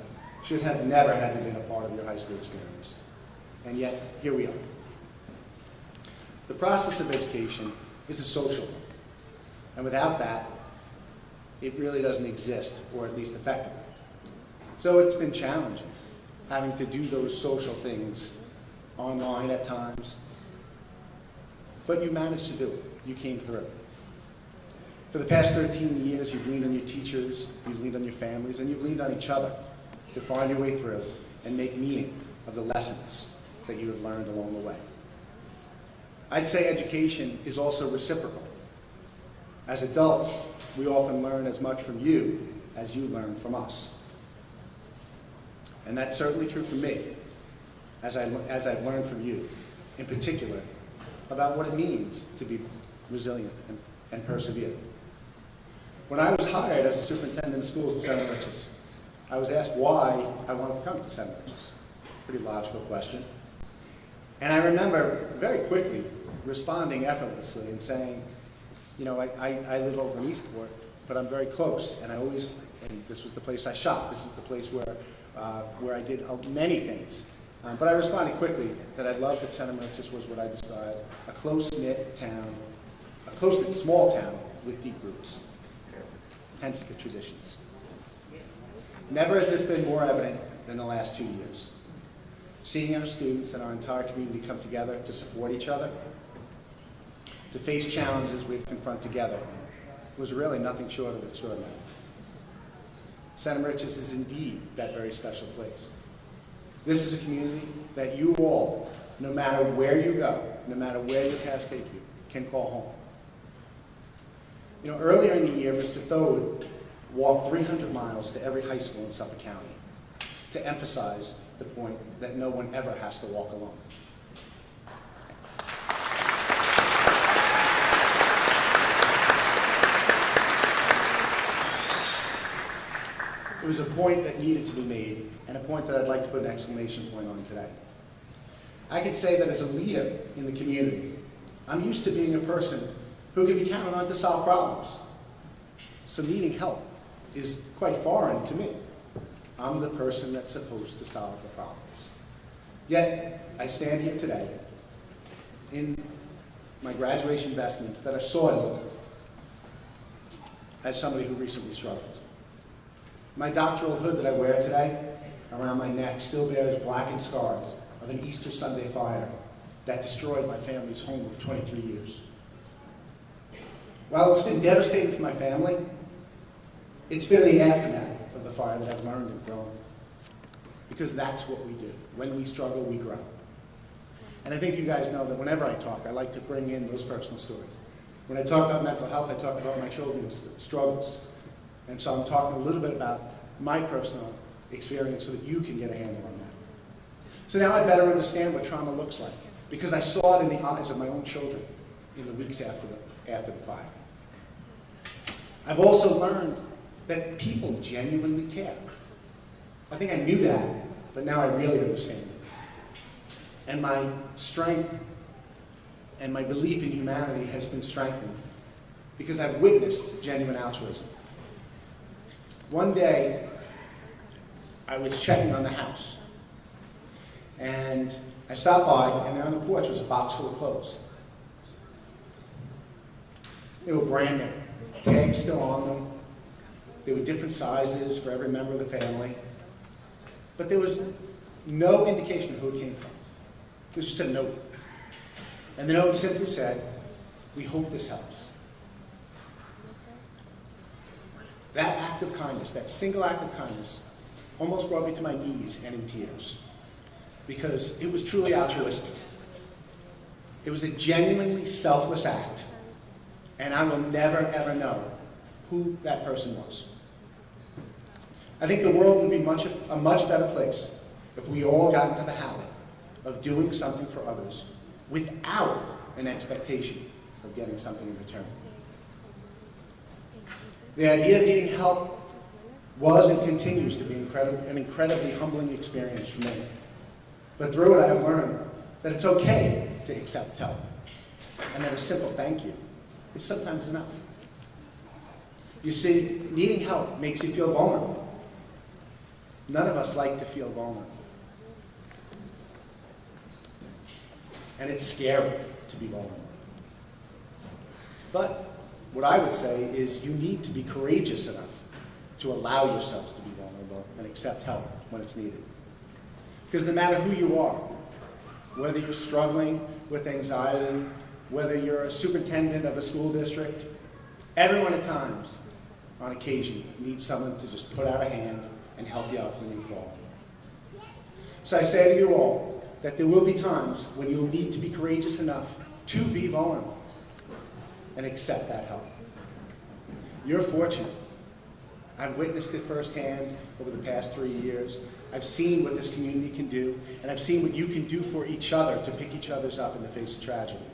should have never had to been a part of your high school experience. And yet, here we are. The process of education is a social one. And without that, it really doesn't exist, or at least effectively. So it's been challenging, having to do those social things online at times. But you managed to do it. You came through. For the past 13 years, you've leaned on your teachers, you've leaned on your families, and you've leaned on each other to find your way through and make meaning of the lessons that you have learned along the way. I'd say education is also reciprocal. As adults, we often learn as much from you as you learn from us. And that's certainly true for me, as I've learned from you, in particular, about what it means to be resilient and persevere. When I was hired as a superintendent of schools in Center Moriches, I was asked why I wanted to come to Center Moriches. Pretty logical question. And I remember very quickly responding effortlessly and saying, you know, I live over in Eastport, but I'm very close, and this was the place I shopped. This is the place where I did many things. But I responded quickly that I loved that Center Moriches was what I described, a close-knit town, a close-knit small town with deep roots, hence the traditions. Never has this been more evident than the last 2 years. Seeing our students and our entire community come together to support each other, to face challenges we confront together, was really nothing short of extraordinary. Center Moriches is indeed that very special place. This is a community that you all, no matter where you go, no matter where your paths take you, can call home. You know, earlier in the year, Mr. Thode walked 300 miles to every high school in Suffolk County to emphasize the point that no one ever has to walk alone. It was a point that needed to be made, and a point that I'd like to put an exclamation point on today. I could say that as a leader in the community, I'm used to being a person who can be counted on to solve problems. So needing help is quite foreign to me. I'm the person that's supposed to solve the problems. Yet, I stand here today in my graduation vestments that are soiled as somebody who recently struggled. My doctoral hood that I wear today around my neck still bears blackened scars of an Easter Sunday fire that destroyed my family's home of 23 years. While it's been devastating for my family, it's been the aftermath of the fire that I've learned and grown. Because that's what we do. When we struggle, we grow. And I think you guys know that whenever I talk, I like to bring in those personal stories. When I talk about mental health, I talk about my children's struggles. And so I'm talking a little bit about my personal experience so that you can get a handle on that. So now I better understand what trauma looks like, because I saw it in the eyes of my own children in the weeks after the fire. I've also learned that people genuinely care. I think I knew that, but now I really understand it. And my strength and my belief in humanity has been strengthened because I've witnessed genuine altruism. One day, I was checking on the house, and I stopped by, and there on the porch was a box full of clothes. They were brand new, tags still on them. They were different sizes for every member of the family, but there was no indication of who it came from. It was just a note. And the note simply said, "We hope this helps." That act of kindness, that single act of kindness, almost brought me to my knees and in tears, because it was truly altruistic. It was a genuinely selfless act, and I will never, ever know who that person was. I think the world would be a much better place if we all got into the habit of doing something for others without an expectation of getting something in return. The idea of needing help was and continues to be an incredibly humbling experience for me. But through it, I have learned that it's okay to accept help, and that a simple thank you is sometimes enough. You see, needing help makes you feel vulnerable. None of us like to feel vulnerable. And it's scary to be vulnerable. But what I would say is you need to be courageous enough to allow yourselves to be vulnerable and accept help when it's needed. Because no matter who you are, whether you're struggling with anxiety, whether you're a superintendent of a school district, everyone at times, on occasion, needs someone to just put out a hand and help you out when you fall. So I say to you all that there will be times when you'll need to be courageous enough to be vulnerable and accept that help. You're fortunate. I've witnessed it firsthand over the past 3 years. I've seen what this community can do, and I've seen what you can do for each other to pick each other's up in the face of tragedy.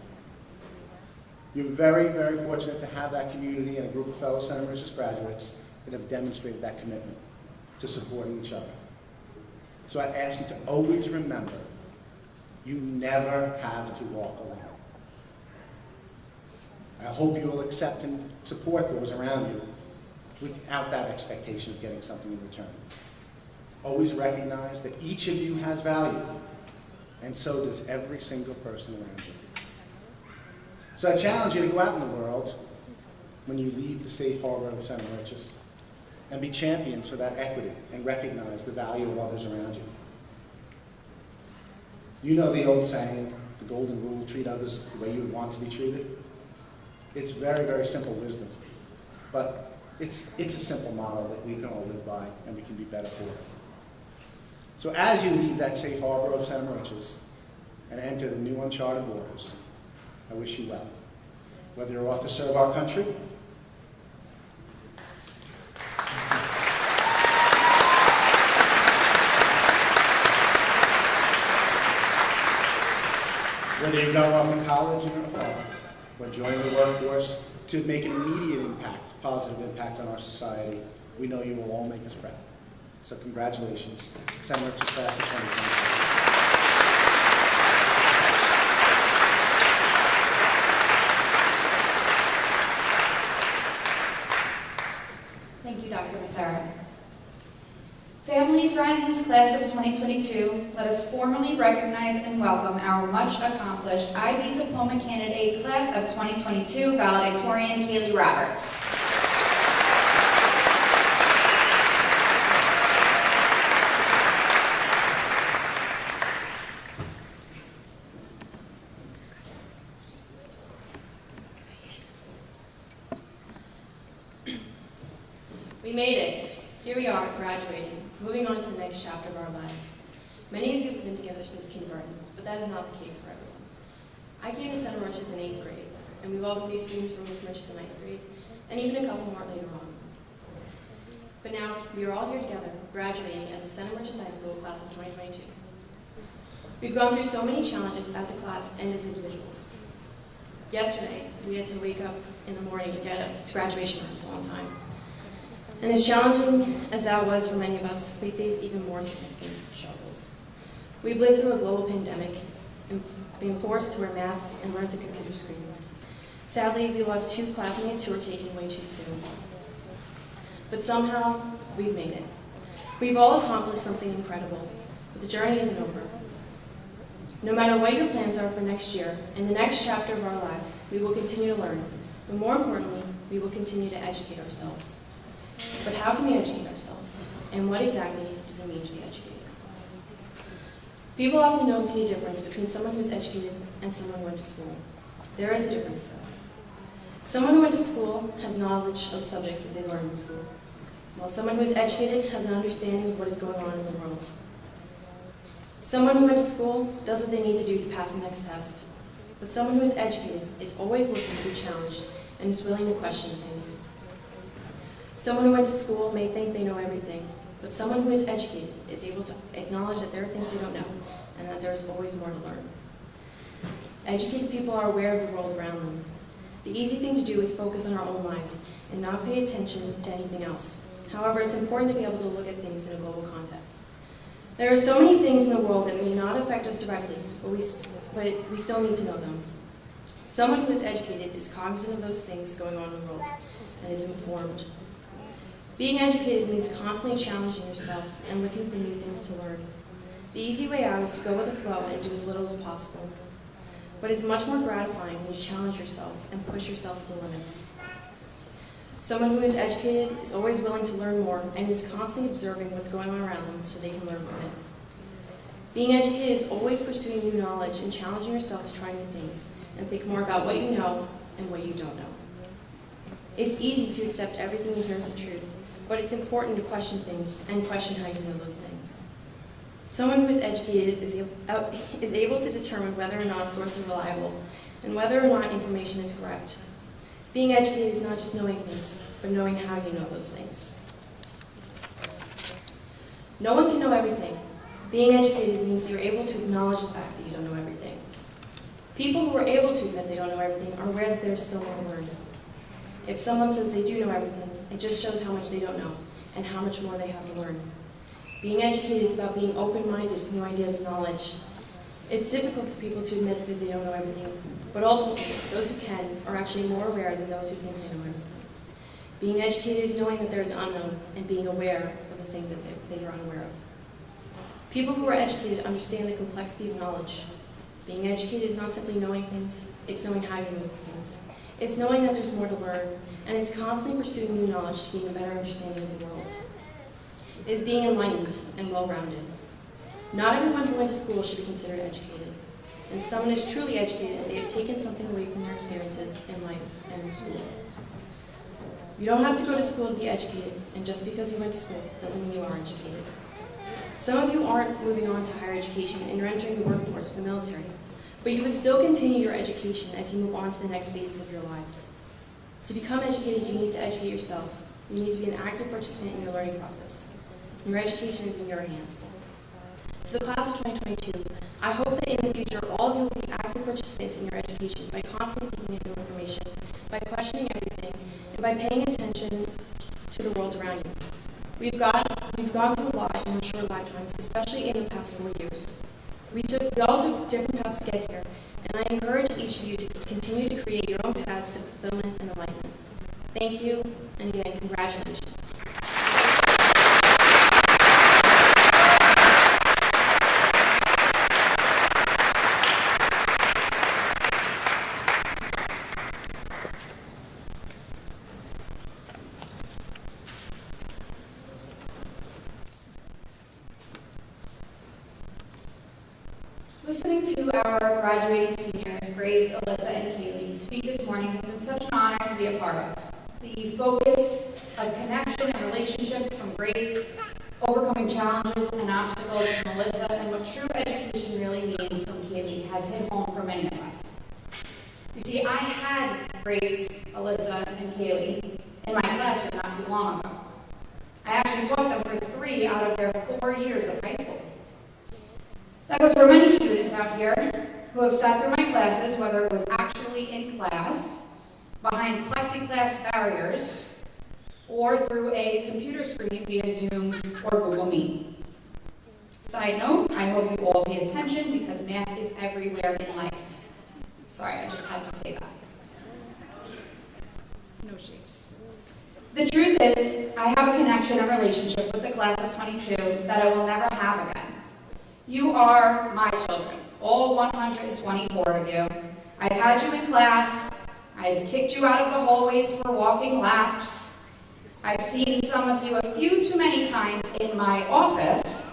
You're very, very fortunate to have that community and a group of fellow Center Moriches graduates that have demonstrated that commitment to supporting each other. So I ask you to always remember, you never have to walk alone. I hope you will accept and support those around you without that expectation of getting something in return. Always recognize that each of you has value, and so does every single person around you. So I challenge you to go out in the world when you leave the safe harbor of Center Moriches and be champions for that equity and recognize the value of others around you. You know the old saying, the golden rule, treat others the way you would want to be treated. It's very, very simple wisdom, but it's a simple model that we can all live by and we can be better for it. So as you leave that safe harbor of Center Moriches and enter the new uncharted waters, I wish you well. Whether you're off to serve our country, whether you're going off to college and in a fall, or joining the workforce to make an immediate impact, positive impact on our society, we know you will all make us proud. So congratulations, Center Moriches Class of 2022. Thank you, Dr. Massara. Family, friends, Class of 2022, let us formally recognize and welcome our much accomplished IB Diploma candidate, Class of 2022, Valedictorian Kaylee Roberts. We made it. Here we are, graduating, moving on to the next chapter of our lives. Many of you have been together since kindergarten, but that is not the case for everyone. I came to Center Moriches in 8th grade, and we welcomed new students from Miss Moriches in 9th grade, and even a couple more later on. But now, we are all here together, graduating as a Center Moriches High School Class of 2022. We've gone through so many challenges as a class and as individuals. Yesterday, we had to wake up in the morning and get up to graduation rehearsal on time. And as challenging as that was for many of us, we faced even more significant struggles. We've lived through a global pandemic and been forced to wear masks and learn through computer screens. Sadly, we lost 2 classmates who were taken way too soon. But somehow, we've made it. We've all accomplished something incredible, but the journey isn't over. No matter what your plans are for next year, in the next chapter of our lives, we will continue to learn, but more importantly, we will continue to educate ourselves. But how can we educate ourselves? And what exactly does it mean to be educated? People often don't see a difference between someone who's educated and someone who went to school. There is a difference, though. Someone who went to school has knowledge of subjects that they learned in school, while someone who is educated has an understanding of what is going on in the world. Someone who went to school does what they need to do to pass the next test, but someone who is educated is always looking to be challenged and is willing to question things. Someone who went to school may think they know everything, but someone who is educated is able to acknowledge that there are things they don't know and that there is always more to learn. Educated people are aware of the world around them. The easy thing to do is focus on our own lives and not pay attention to anything else. However, it's important to be able to look at things in a global context. There are so many things in the world that may not affect us directly, but we still need to know them. Someone who is educated is cognizant of those things going on in the world and is informed. Being educated means constantly challenging yourself and looking for new things to learn. The easy way out is to go with the flow and do as little as possible. But it's much more gratifying when you challenge yourself and push yourself to the limits. Someone who is educated is always willing to learn more and is constantly observing what's going on around them so they can learn from it. Being educated is always pursuing new knowledge and challenging yourself to try new things and think more about what you know and what you don't know. It's easy to accept everything you hear as the truth, but it's important to question things and question how you know those things. Someone who is educated is able to determine whether or not a source is reliable and whether or not information is correct. Being educated is not just knowing things, but knowing how you know those things. No one can know everything. Being educated means that you're able to acknowledge the fact that you don't know everything. People who are able to admit they don't know everything are aware that there's still more to learn. If someone says they do know everything, it just shows how much they don't know and how much more they have to learn. Being educated is about being open-minded to new ideas and knowledge. It's difficult for people to admit that they don't know everything, but ultimately, those who can are actually more aware than those who think they know everything. Being educated is knowing that there is unknown and being aware of the things that they are unaware of. People who are educated understand the complexity of knowledge. Being educated is not simply knowing things, it's knowing how you know those things. It's knowing that there's more to learn, and it's constantly pursuing new knowledge to gain a better understanding of the world. It is being enlightened and well-rounded. Not everyone who went to school should be considered educated. And if someone is truly educated, they have taken something away from their experiences in life and in school. You don't have to go to school to be educated, and just because you went to school doesn't mean you are educated. Some of you aren't moving on to higher education and you're entering the workforce, the military, but you will still continue your education as you move on to the next phases of your lives. To become educated, you need to educate yourself. You need to be an active participant in your learning process. Your education is in your hands. To the class of 2022, I hope that in the future, all of you will be active participants in your education by constantly seeking new information, by questioning everything, and by paying attention to the world around you. We've gone through a lot in our short lifetimes, especially in the past 4 years. We all took different paths to get here, and I encourage each of you to continue to create your own paths to fulfillment and enlightenment. Thank you, and again, congratulations. Listening to our graduating seniors, Grace, Alyssa, and Kaylee, speak this morning has been such an honor to be a part of. The focus of connection and relationships from Grace, overcoming challenges and obstacles from Alyssa, and what true education really means from Kaylee has hit home for many of us. You see, I had Grace, Alyssa, and Kaylee in my classroom not too long ago. I actually taught them for 3 out of their 4 years of high school. That goes for many students out here who have sat through my classes, whether it was actually in class, behind plexiglass barriers, or through a computer screen via Zoom or Google Meet. Side note, I hope you all pay attention because math is everywhere in life. Sorry, I just had to say that. No shapes. The truth is, I have a connection and relationship with the class of 22 that I will never have again. You are my children, all 124 of you. I've had you in class. I've kicked you out of the hallways for walking laps. I've seen some of you a few too many times in my office.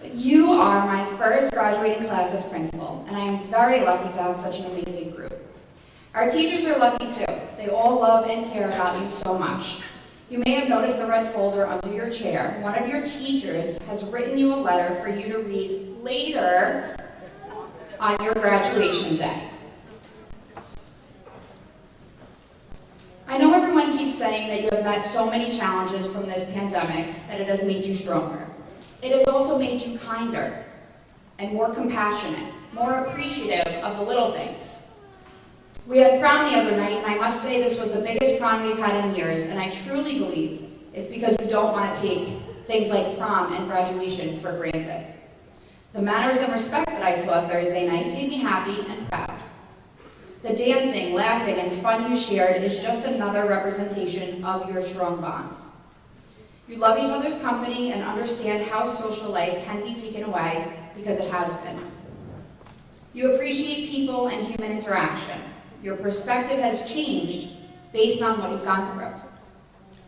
But you are my first graduating class as principal, and I am very lucky to have such an amazing group. Our teachers are lucky too. They all love and care about you so much. You may have noticed a red folder under your chair. One of your teachers has written you a letter for you to read later on your graduation day. I know everyone keeps saying that you have met so many challenges from this pandemic that it has made you stronger. It has also made you kinder and more compassionate, more appreciative of the little things. We had prom the other night, and I must say this was the biggest prom we've had in years, and I truly believe it's because we don't want to take things like prom and graduation for granted. The manners and respect that I saw Thursday night made me happy and proud. The dancing, laughing, and fun you shared is just another representation of your strong bond. You love each other's company and understand how social life can be taken away because it has been. You appreciate people and human interaction. Your perspective has changed based on what you've gone through.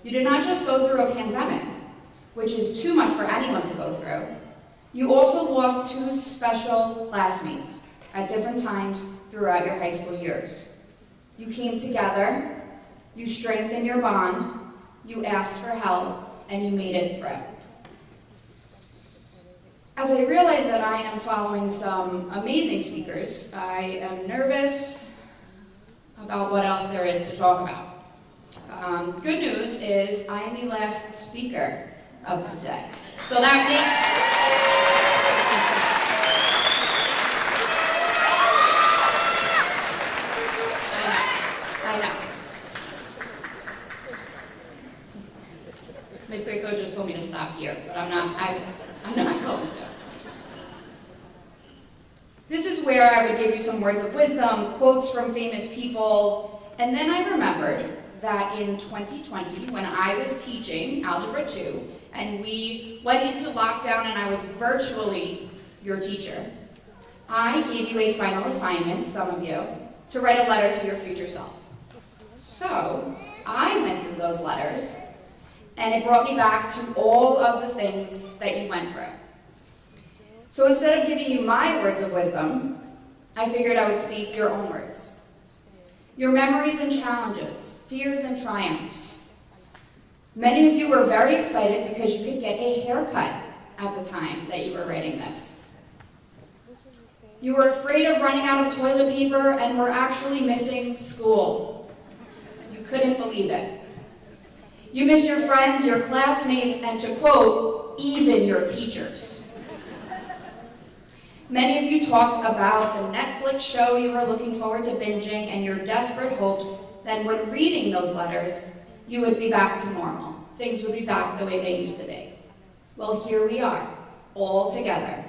You did not just go through a pandemic, which is too much for anyone to go through. You also lost two special classmates at different times throughout your high school years. You came together, you strengthened your bond, you asked for help, and you made it through. As I realize that I am following some amazing speakers, I am nervous about what else there is to talk about. Good news is I am the last speaker of the day. So that makes... I know. My straight coach just told me to stop here, but I'm not going to. This is where I would give you some words of wisdom, quotes from famous people, and then I remembered that in 2020, when I was teaching Algebra 2, and we went into lockdown and I was virtually your teacher, I gave you a final assignment, some of you, to write a letter to your future self. So, I went through those letters, and it brought me back to all of the things that you went through. So instead of giving you my words of wisdom, I figured I would speak your own words. Your memories and challenges, fears and triumphs. Many of you were very excited because you could get a haircut at the time that you were writing this. You were afraid of running out of toilet paper and were actually missing school. You couldn't believe it. You missed your friends, your classmates, and to quote, even your teachers. Many of you talked about the Netflix show you were looking forward to binging and your desperate hopes that when reading those letters, you would be back to normal. Things would be back the way they used to be. Well, here we are, all together.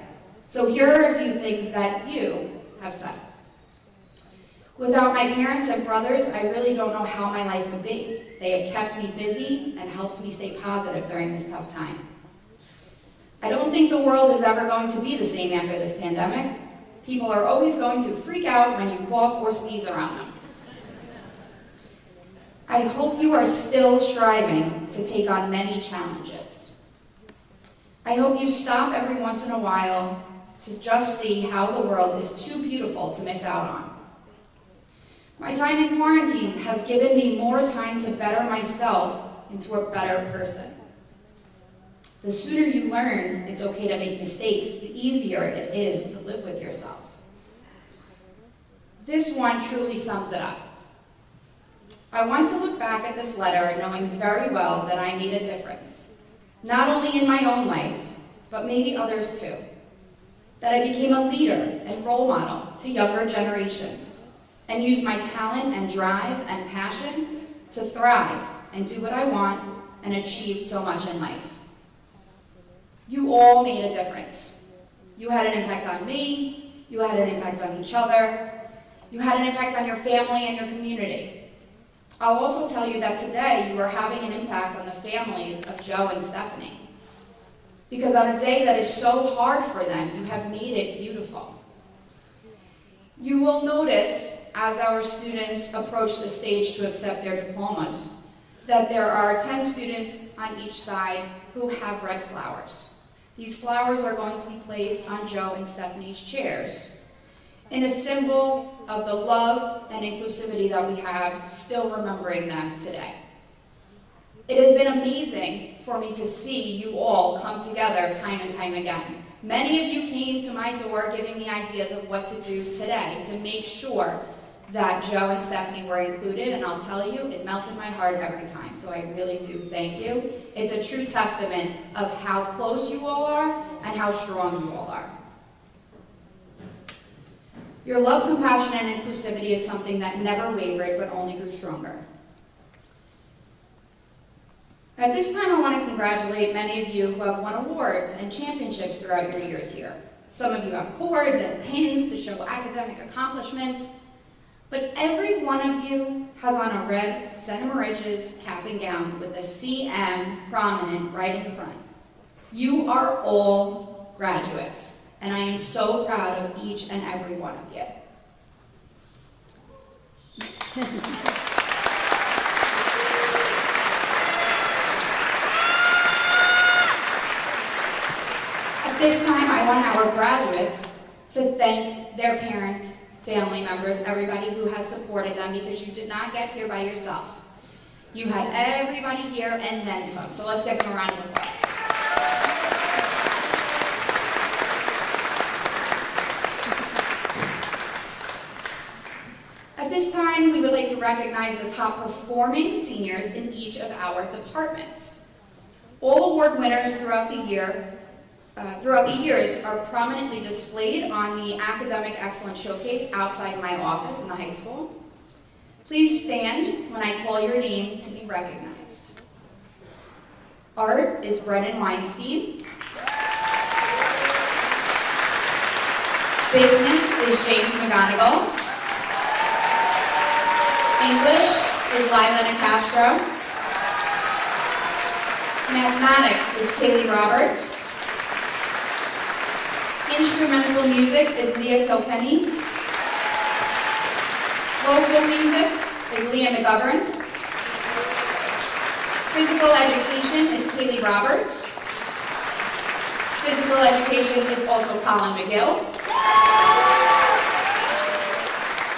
So here are a few things that you have said. Without my parents and brothers, I really don't know how my life would be. They have kept me busy and helped me stay positive during this tough time. I don't think the world is ever going to be the same after this pandemic. People are always going to freak out when you cough or sneeze around them. I hope you are still striving to take on many challenges. I hope you stop every once in a while to just see how the world is too beautiful to miss out on. My time in quarantine has given me more time to better myself into a better person. The sooner you learn it's okay to make mistakes, the easier it is to live with yourself. This one truly sums it up. I want to look back at this letter knowing very well that I made a difference. not only in my own life, but maybe others too. That I became a leader and role model to younger generations and used my talent and drive and passion to thrive and do what I want and achieve so much in life. You all made a difference. You had an impact on me, you had an impact on each other, you had an impact on your family and your community. I'll also tell you that today you are having an impact on the families of Joe and Stephanie. Because on a day that is so hard for them, you have made it beautiful. You will notice as our students approach the stage to accept their diplomas that there are 10 students on each side who have red flowers. These flowers are going to be placed on Joe and Stephanie's chairs in a symbol of the love and inclusivity that we have, still remembering them today. It has been amazing for me to see you all come together time and time again. Many of you came to my door giving me ideas of what to do today to make sure that Joe and Stephanie were included, and I'll tell you, it melted my heart every time, so I really do thank you. It's a true testament of how close you all are and how strong you all are. Your love, compassion, and inclusivity is something that never wavered, but only grew stronger. At this time, I want to congratulate many of you who have won awards and championships throughout your years here. Some of you have cords and pins to show academic accomplishments, but every one of you has on a red Center Moriches cap and gown with a CM prominent right in the front. You are all graduates, and I am so proud of each and every one of you. At this time, I want our graduates to thank their parents, family members, everybody who has supported them, because you did not get here by yourself. You had everybody here and then some, so let's give them a round of applause. At this time, we would like to recognize the top performing seniors in each of our departments. All award winners throughout the years are prominently displayed on the Academic Excellence Showcase outside my office in the high school. Please stand when I call your name to be recognized. Art is Brennan Weinstein. Business is James McGonigal. English is Lila Nicastro. Mathematics is Kaylee Roberts. Instrumental music is Leah Kilkenny. Vocal music is Leah McGovern. Physical education is Kaylee Roberts. Physical education is also Colin McGill.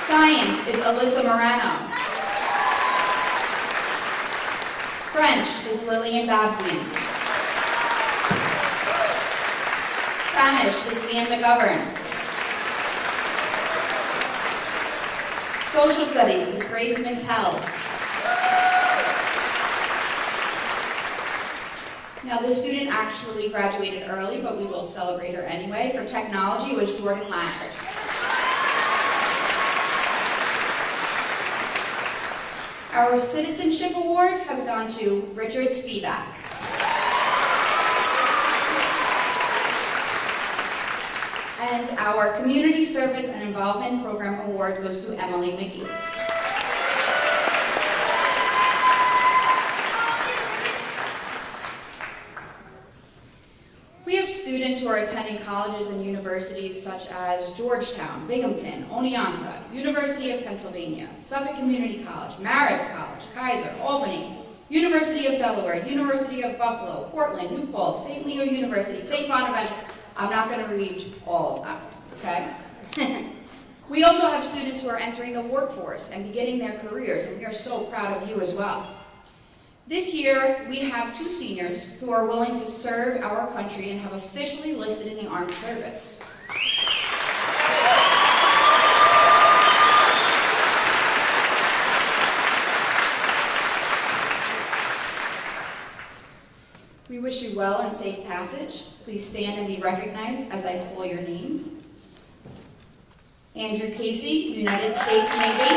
Science is Alyssa Morano. French is Lillian Babsian. Spanish is Liam McGovern. Social Studies is Grace Mintel. Now, this student actually graduated early, but we will celebrate her anyway. For technology, it was Jordan Lannard. Our Citizenship Award has gone to Richard Spivak. And our Community Service and Involvement Program Award goes to Emily McGee. We have students who are attending colleges and universities such as Georgetown, Binghamton, Oneonta, University of Pennsylvania, Suffolk Community College, Marist College, Kaiser, Albany, University of Delaware, University of Buffalo, Portland, New Paltz, St. Leo University, St. Bonaventure. I'm not going to read all of them, okay? We also have students who are entering the workforce and beginning their careers, and we are so proud of you as well. This year, we have 2 seniors who are willing to serve our country and have officially enlisted in the armed service. We wish you well and safe passage. Please stand and be recognized as I call your name. Andrew Casey, United States Navy.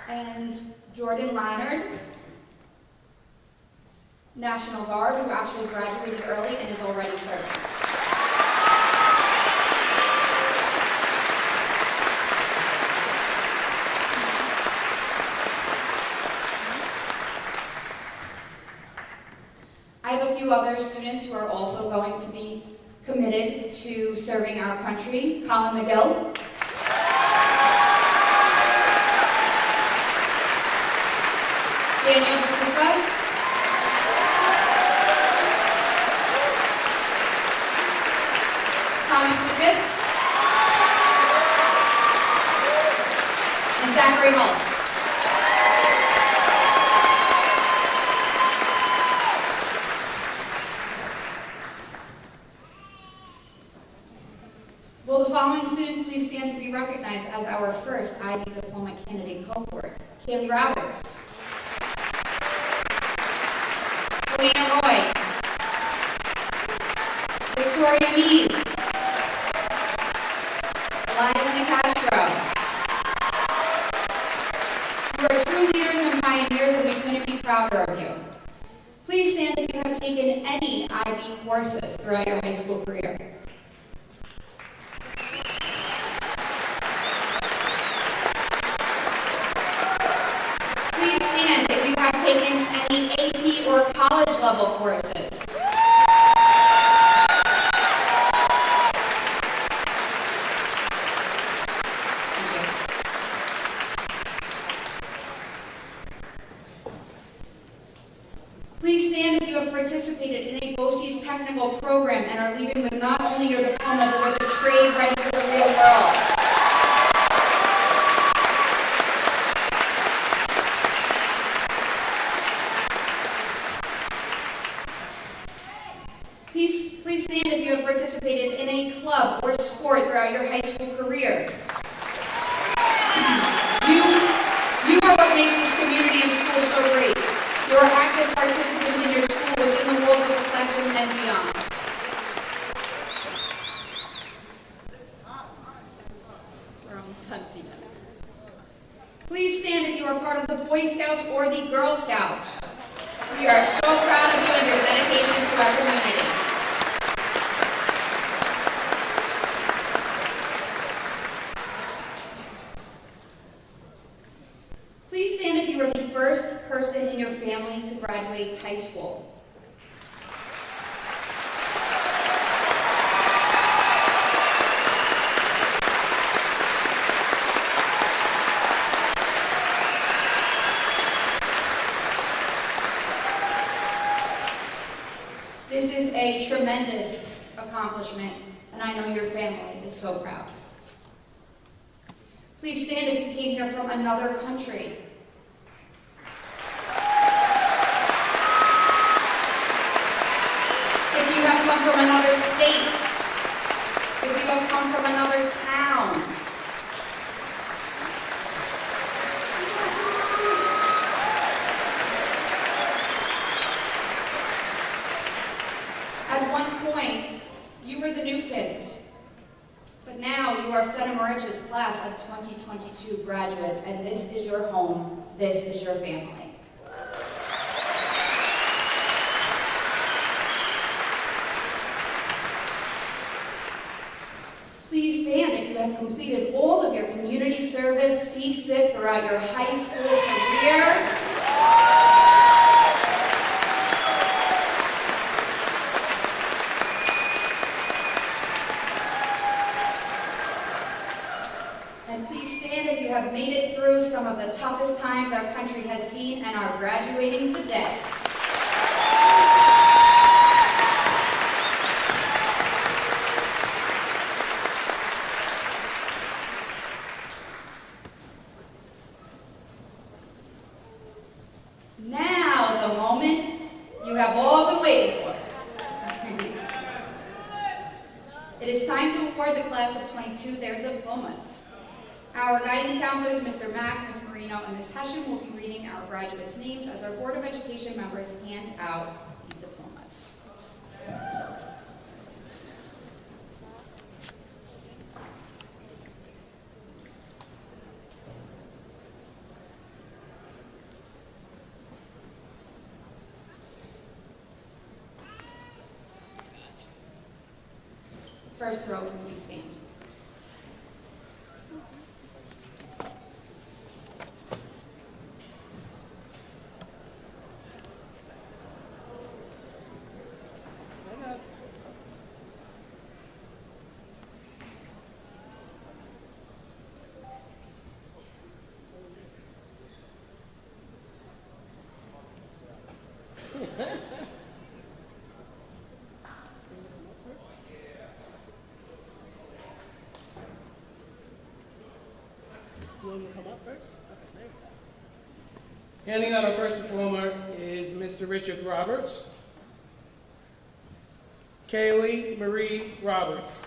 And Jordan Lannard, National Guard, who actually graduated early and is already serving. I have a few other students who are also going to be committed to serving our country. Colin McGill. Daniel Bakufa. Thomas Lucas. And Zachary Hulse. Will the following students please stand to be recognized as our first IB Diploma candidate cohort? Kaylee Roberts. Helena Roy. Victoria Mead. Eliza Castro. You are true leaders and pioneers, and we couldn't be prouder of you. Please stand if you have taken any IB courses throughout your high school career. Please stand if you have taken any AP or college level courses. Please stand if you have participated in a BOCES technical program and are leaving with not only your diploma, but with a trade ready for the real world. Please stand if you have participated in a club or sport throughout your high school career. You are what makes this community and school so great. You are active participants in your school within the walls of the classroom and beyond. We're almost done, CJ. Please stand if you are part of the Boy Scouts or the Girl Scouts. We are so proud of you and your dedication to our community. Please stand if you were the first person in your family to graduate high school. This is a tremendous accomplishment, and I know your family is so proud. Please stand if you came here from another country. If you have come from another state. If you have come from another town. At one point, you were the new kids. But now you are Santa Moriches class of 2022 graduates, and this is your home, this is your family. Please stand if you have completed all of your community service, CSIP throughout your high school career. And please stand if you have made it through some of the toughest times our country has seen and are graduating today. Now, the moment you have all been waiting for. It is time to award the class of 22 their diplomas. Our guidance counselors, Mr. Mack, Ms. Marino, and Ms. Hession, will be reading our graduates' names as our Board of Education members hand out the diplomas. First row, please stand. Handing out our first diploma is Mr. Richard Roberts. Kaylee Marie Roberts.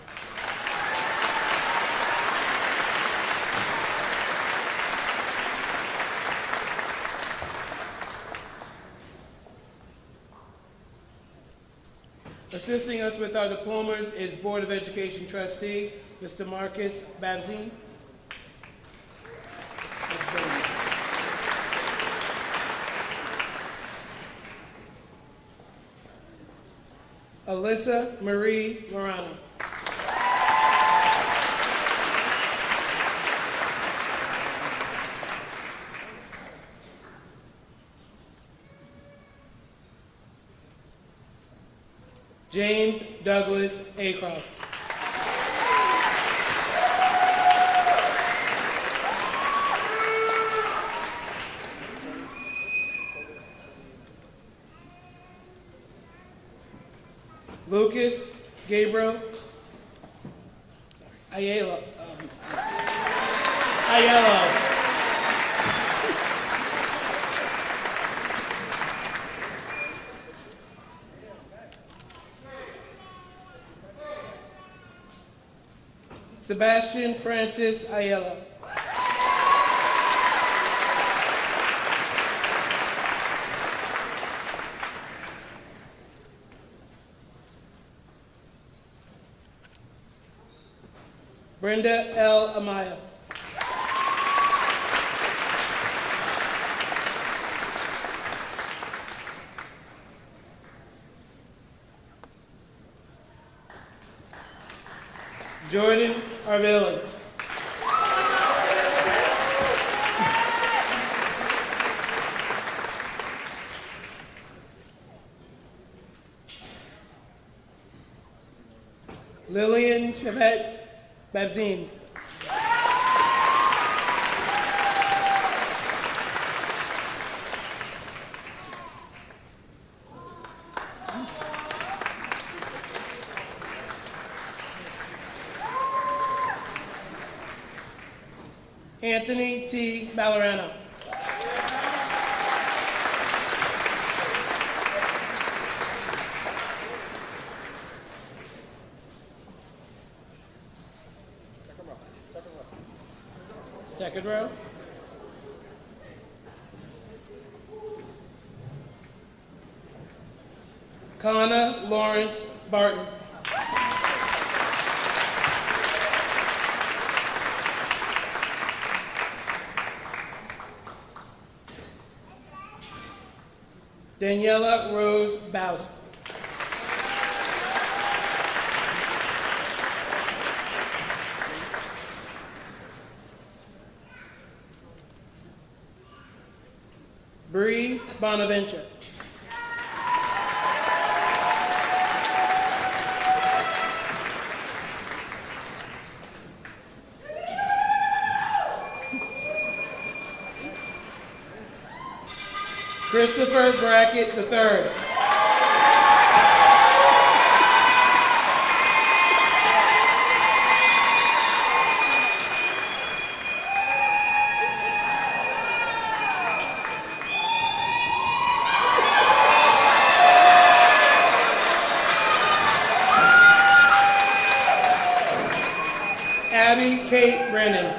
Assisting us with our diplomas is Board of Education Trustee, Mr. Marcus Babzine. Alyssa Marie Morano. James Douglas Acroft. Lucas Gabriel Ayala. Sebastian Francis Ayala. Brenda L. Amaya. Jordan Arveli. Lillian Chavette Babzine. Anthony T. Ballerano. Second row. Kana Lawrence Barton. Daniela Rose Baust. Bree Bonaventure. Christopher Brackett III. Abby Kate Brennan.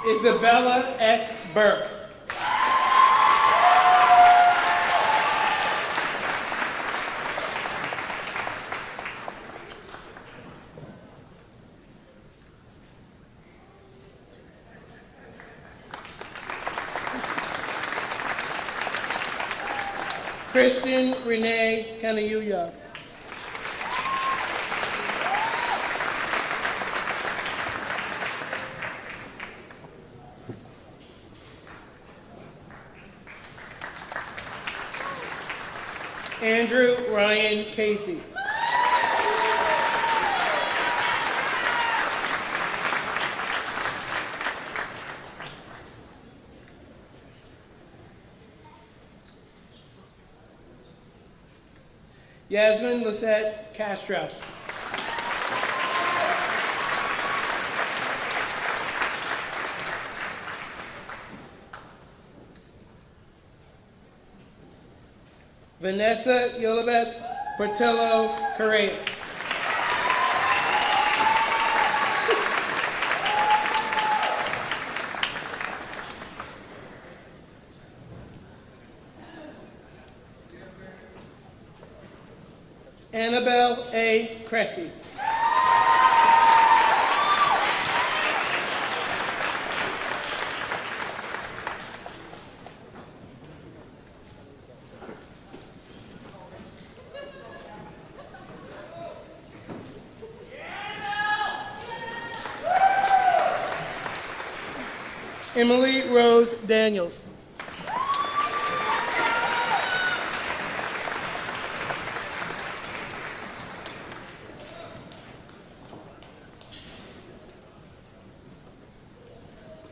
Isabella S. Burke. Christian Renee Kanayuya. Andrew Ryan Casey. Yasmin Lisette Castro. Vanessa Yolabeth Portillo Correa. Annabelle A. Cressy. Emily Rose Daniels.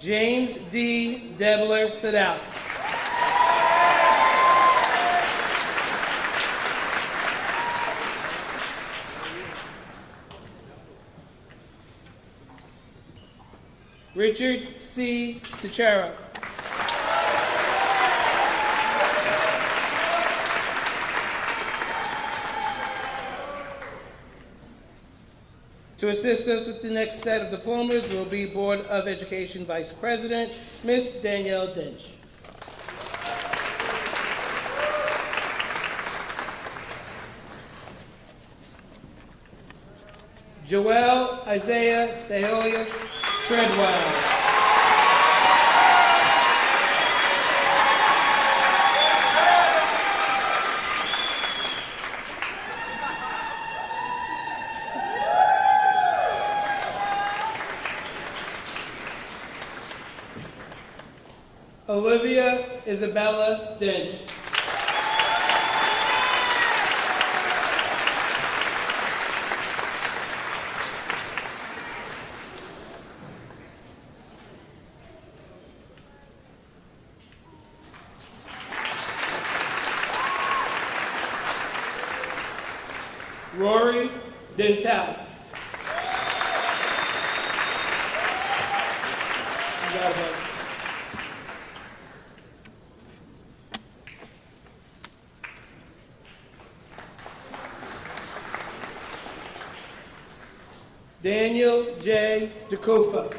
James D. Debler Sadal. Richard C. Tichero. To assist us with the next set of diplomas will be Board of Education Vice President, Ms. Danielle Dench. Joel Isaiah Deholius Treadwell. Olivia Isabella Dench. Rory Dental. You got it, bud. Daniel J. DeCofa.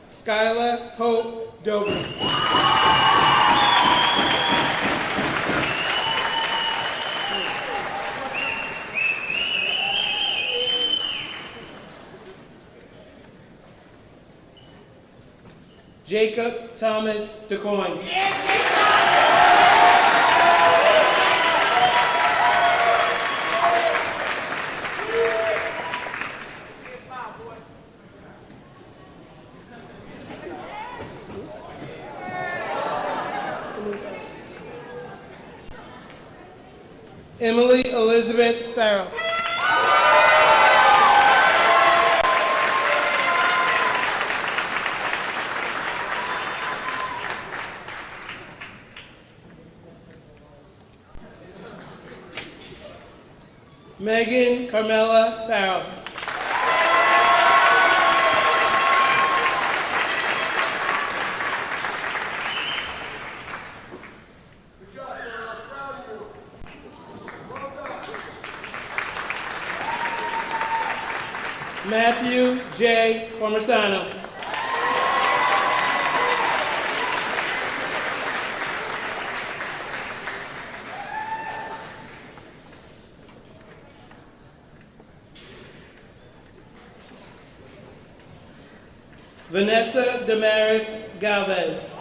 Skylar Hope Dober. Jacob Thomas DeCoyne. Emily Elizabeth Farrell. Megan Carmela Farrell. Matthew J. Formersano. Vanessa Damaris Galvez.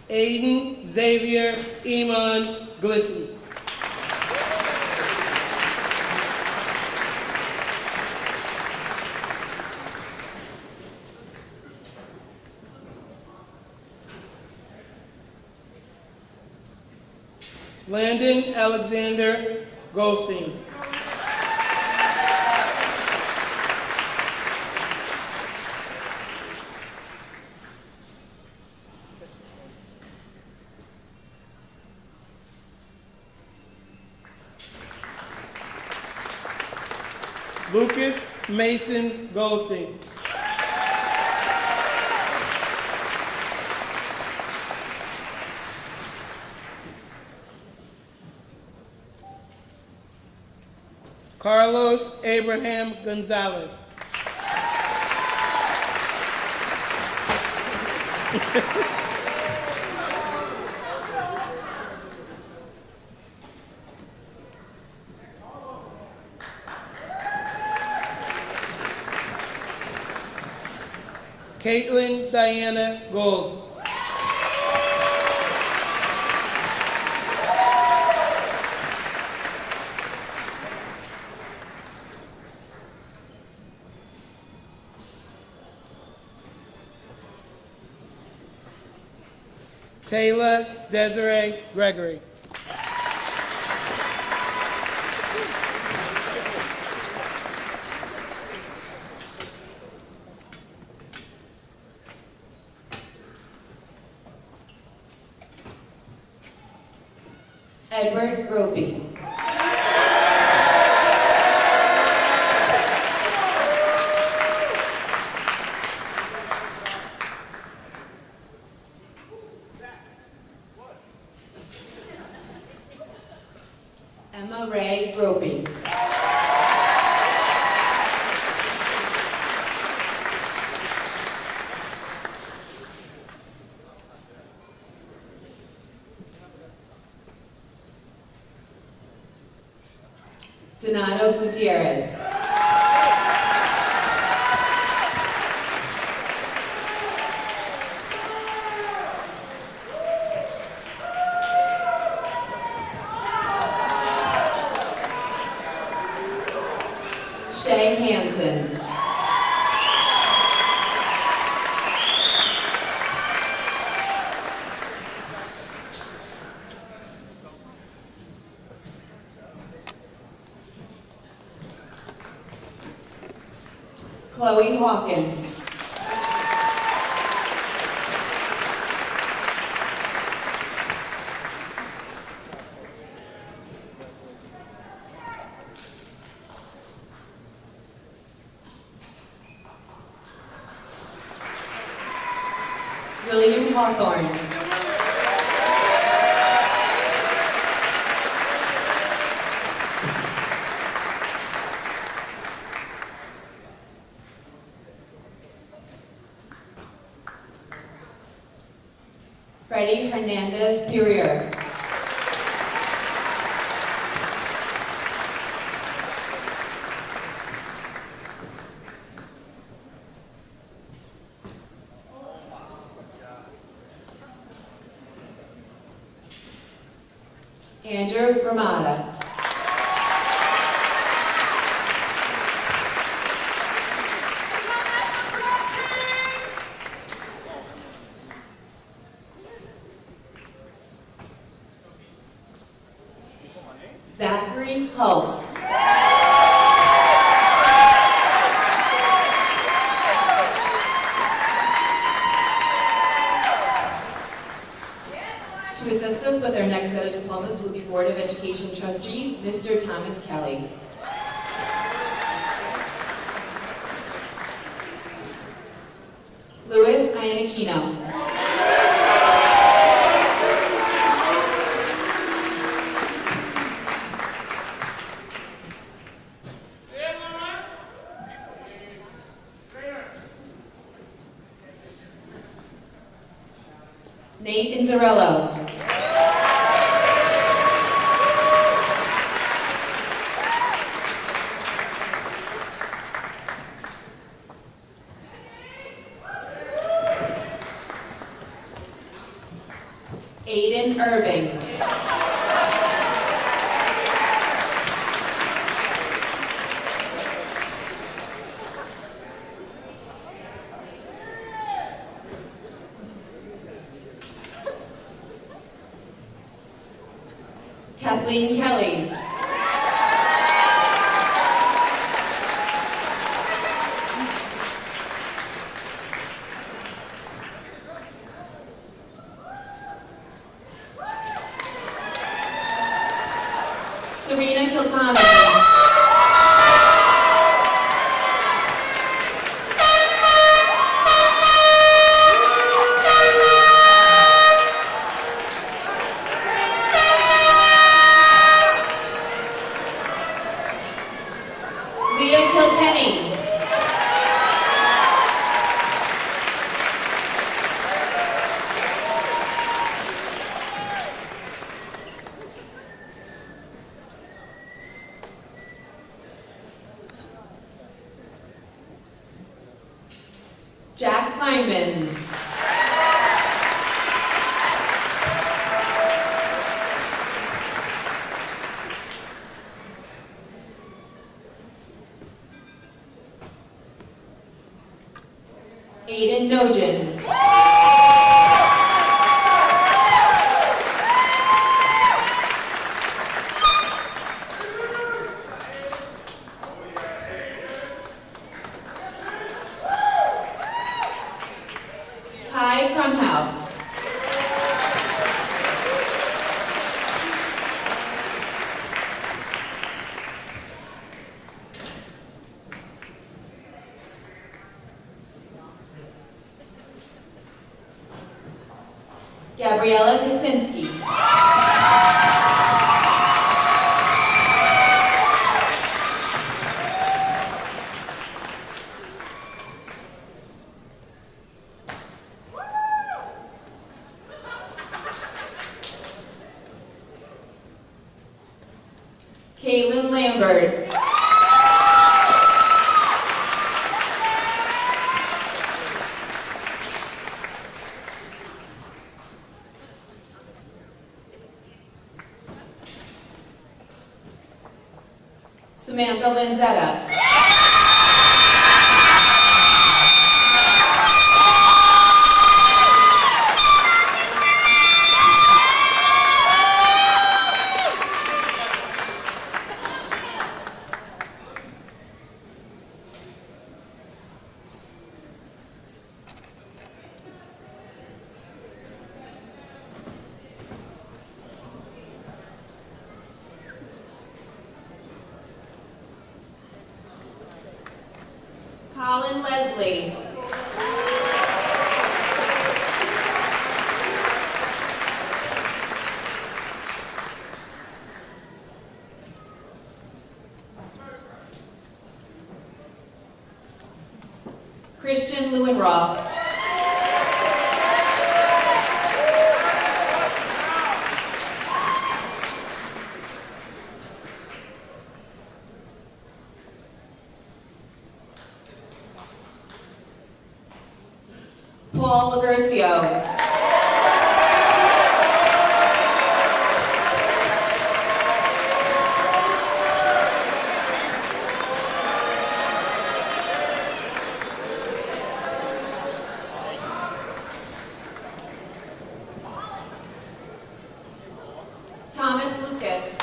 Aiden Xavier Iman Glisson. Landon Alexander Goldstein. Lucas Mason Goldstein. Carlos Abraham Gonzalez. Caitlin Diana Gold. Taylor Desiree Gregory. Edward Roby. Emma Ray Roby. Donato Gutierrez. Shay Hansen. Chloe Hawkins. William Hawthorne. Freddie Hernandez Purier. Andrew Ramada. Zachary Hulse. set of diplomas will be Board of Education trustee, Mr. Thomas Kelly. Louis Ianacino. Nate Inzarello. Aiden Irving. Kathleen Kelly. Serena Kilconnell. Leah Kilkenny. Jack Kleinman. Aiden Nogin. Kai Krumhout. Gabriella Kuklinski. Caitlin Lambert. Samantha Lanzetta. Colin Leslie. Christian Lewinroth. Paul Lagercio. Thomas Lucas.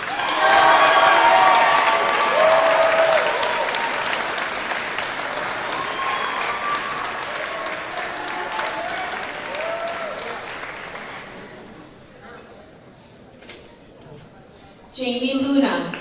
Jamie Luna.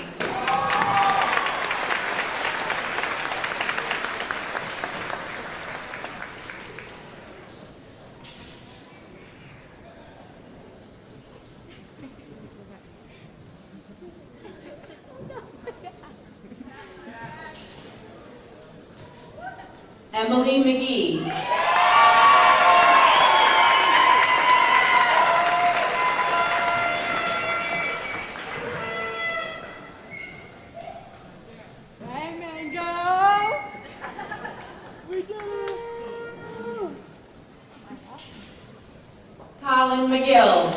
Emily McGee. Hey, Mango! We did it! Colin McGill.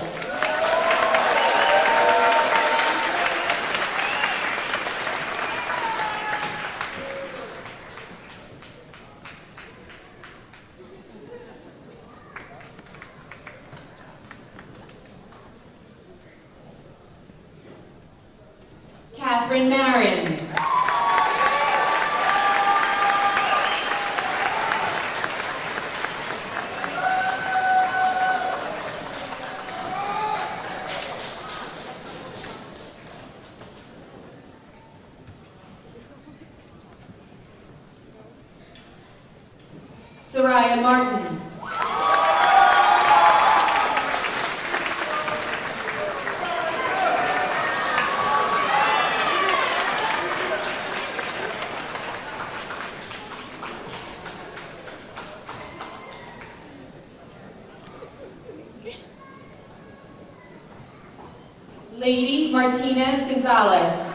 Catherine Marin. Soraya Martin. Lady Martinez Gonzalez.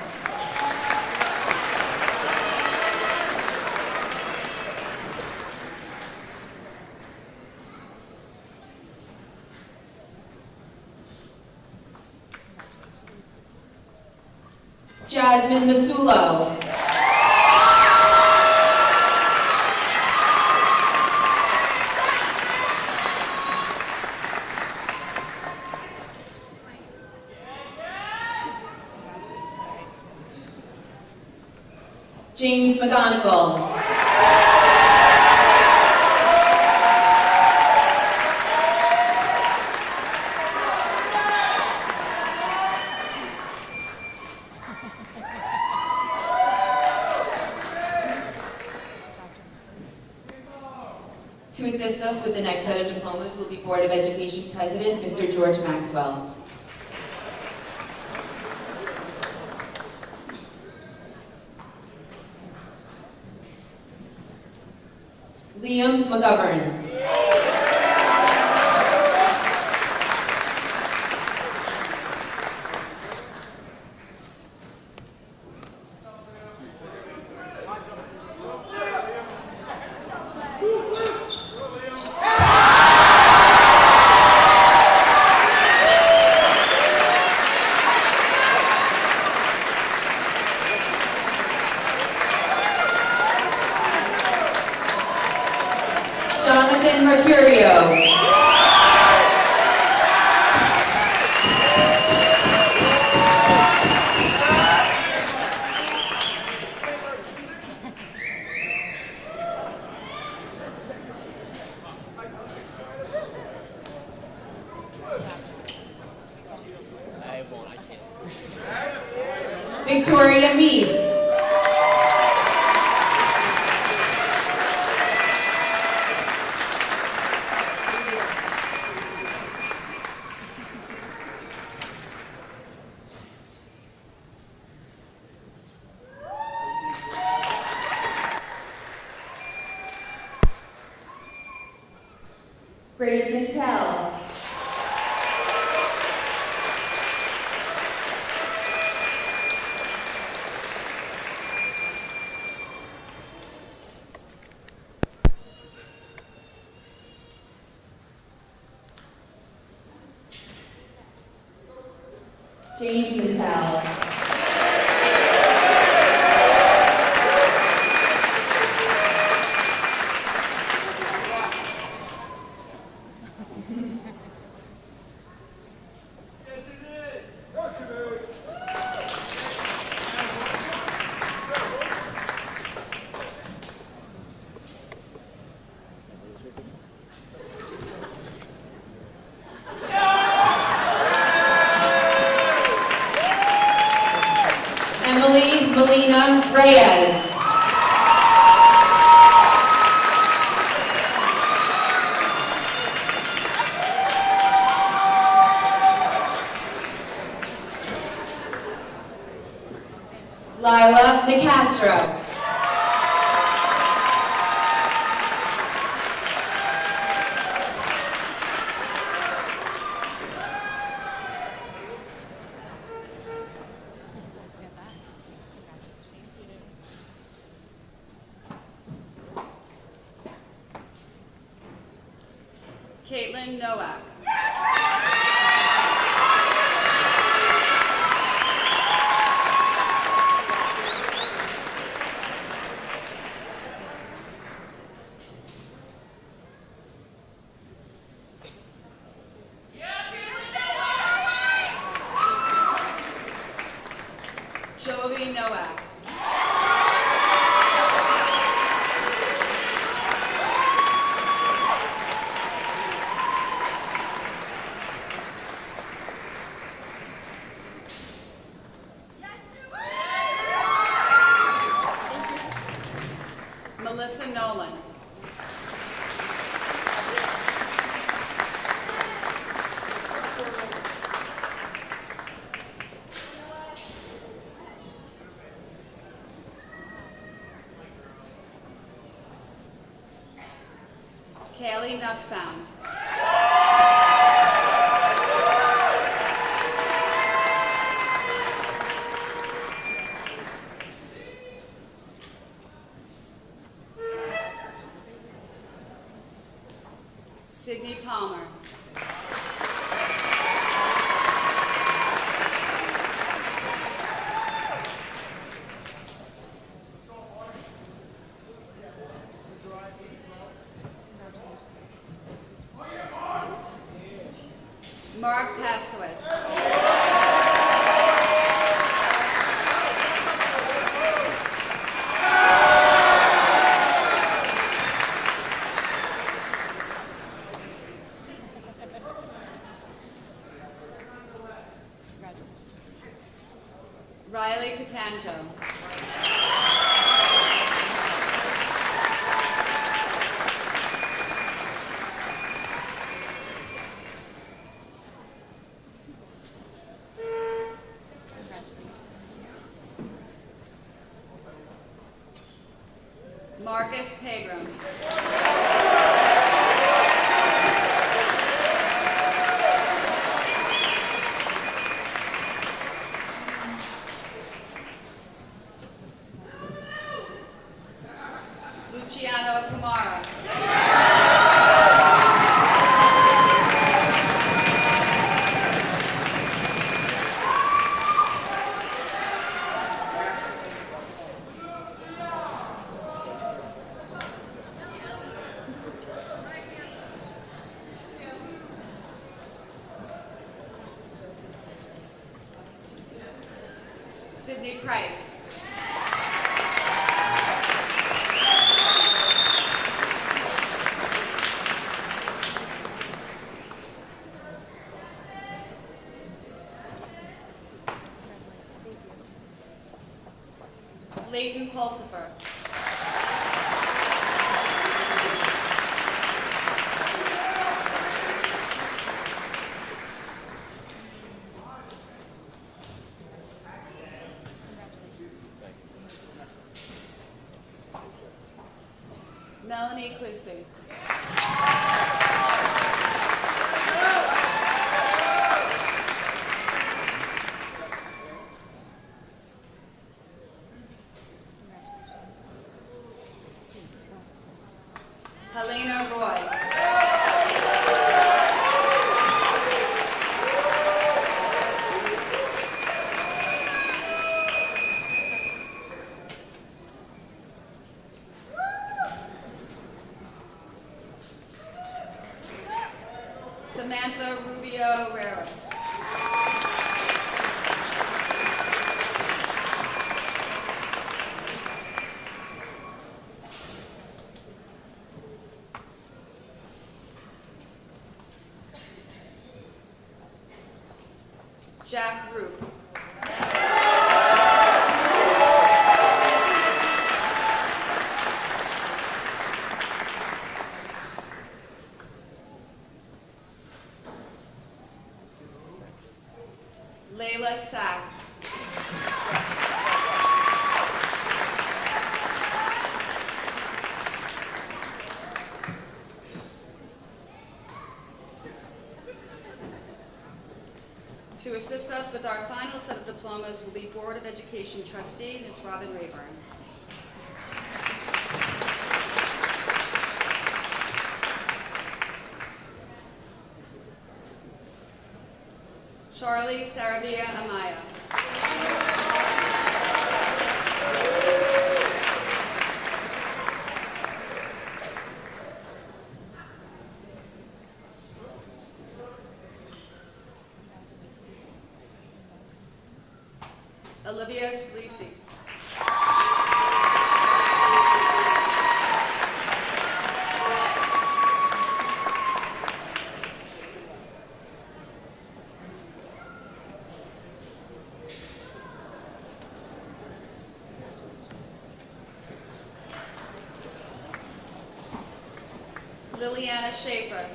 Jasmine Masulo. James McGonigal. To assist us with the next set of diplomas will be Board of Education President, Mr. George Maxwell. Liam McGovern. Jonathan Mercurio. Victoria Mead. Grace Mintel. James Mintel. Melina Reyes. Lila DeCastro. Caitlin Nowak. Jovi Nowak. Melissa Nolan. Kaylee Nussbaum. Sydney Palmer. Mark Paskowitz. Riley Catanjo. Marcus Pegram. Luciano Camara. Sydney Price. Leighton Pulsifer. Melanie Quisby. Helena Roy. Samantha Rubio Rera. Jack Roop. Layla Sack. To assist us with our final set of diplomas will be Board of Education trustee, Ms. Robin Rayburn. Charlie Saravia Amaya. Olivia Splisi. Liliana Schaefer.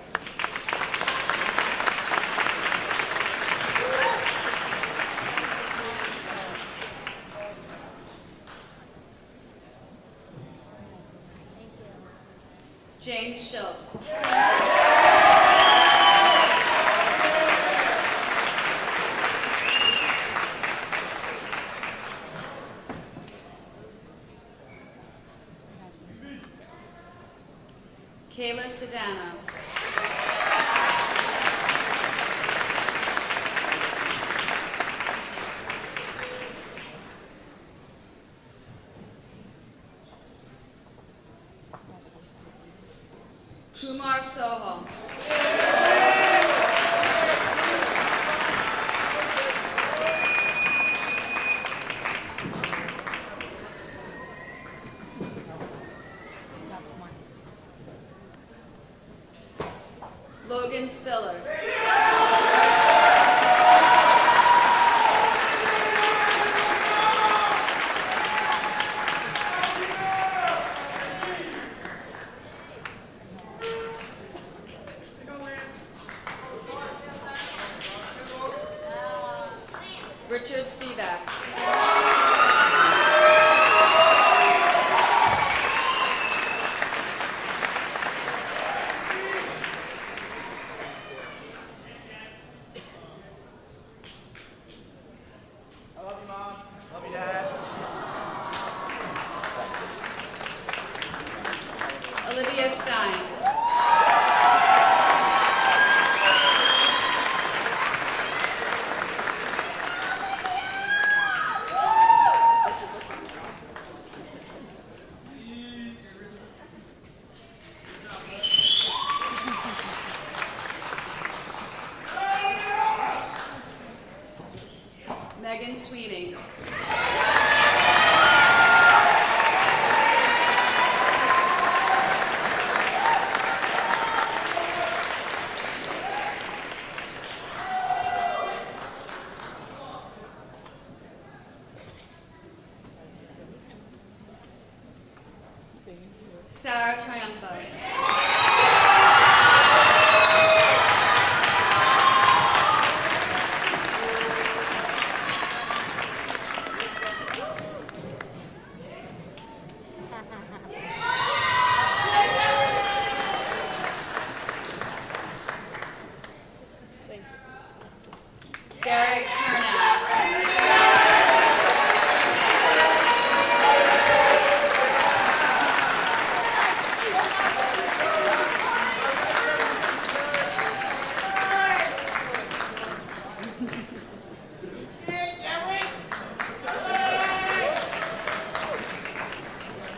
James Schill. Kayla Sedana. Kumar Soho. Logan Spiller. Richard Spivak. Olivia Stein. Megan Sweeting. Sarah Triumpho. Derek Turnout.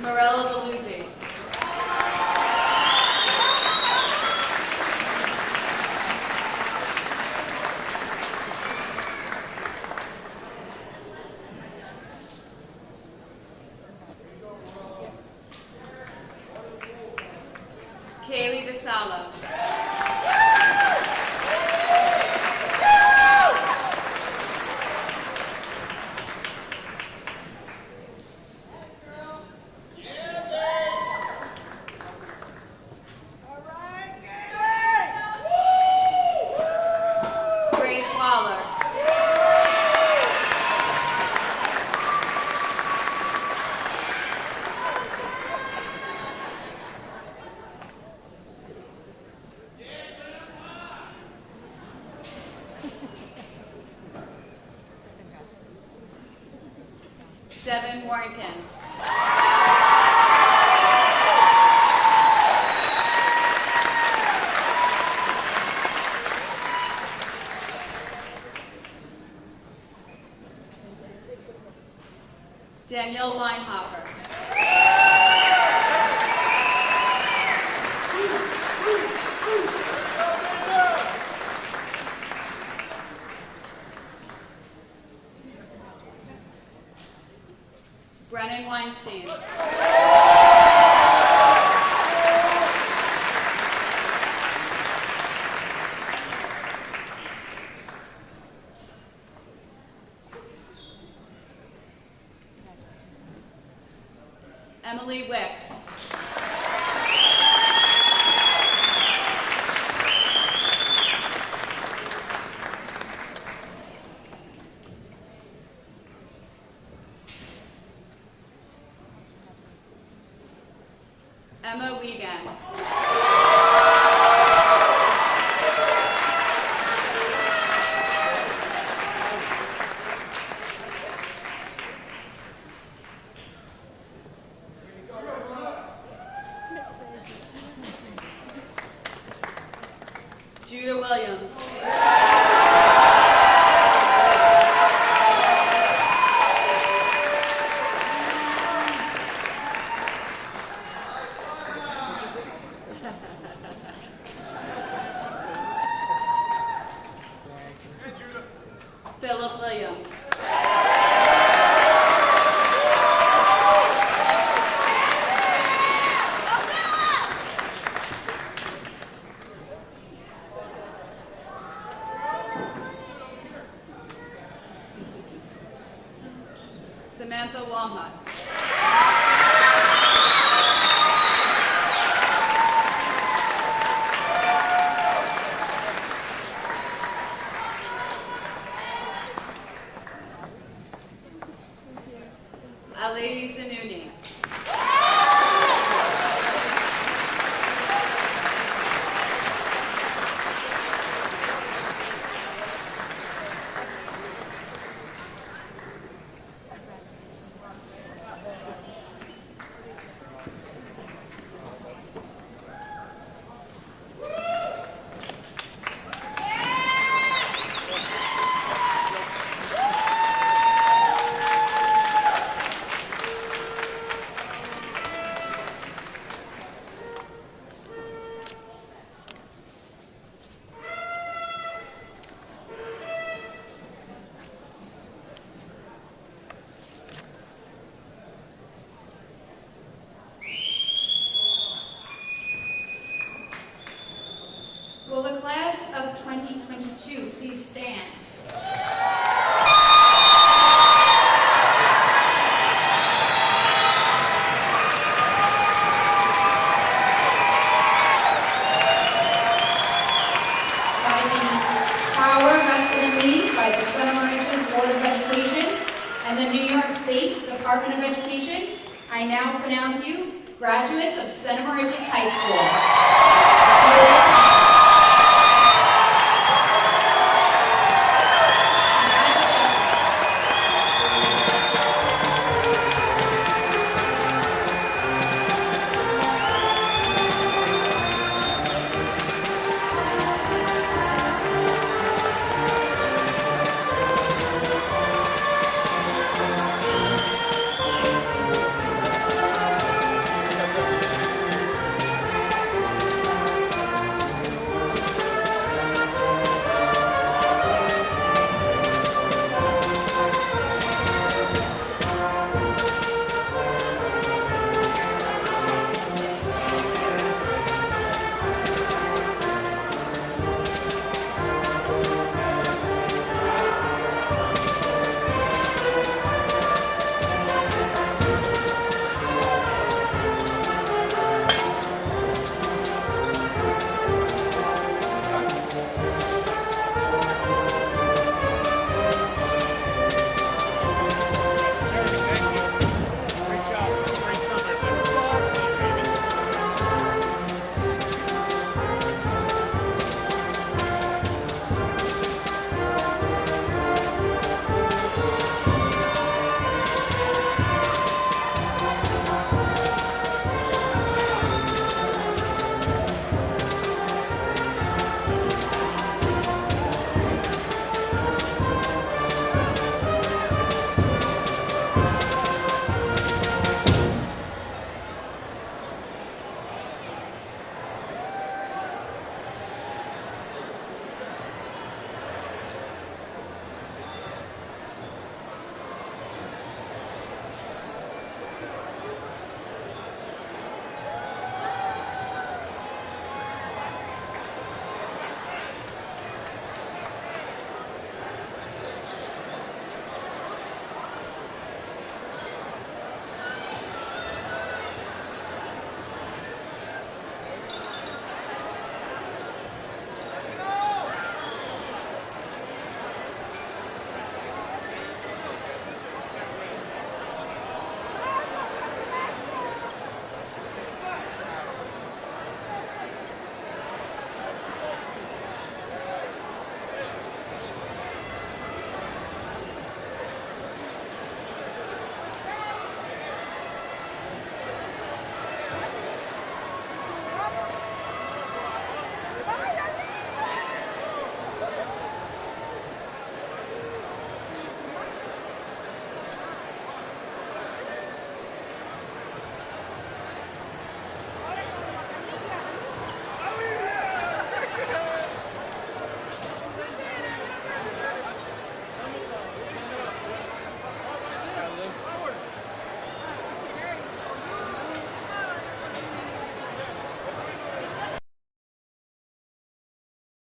Morella Veluzzi. Kaylee DeSala. Grace Waller. Devin Warrenkin. Danielle Weinhofer. Brennan Weinstein. Emily Wicks. Emma Wiegand. Judah Williams. Philip Williams. Samantha Wamhut. Ali Zanuni. Will the class of 2022 please stand? By the power vested in me by the Santa Moriches Board of Education and the New York State Department of Education, I now pronounce you graduates of Santa Moriches High School.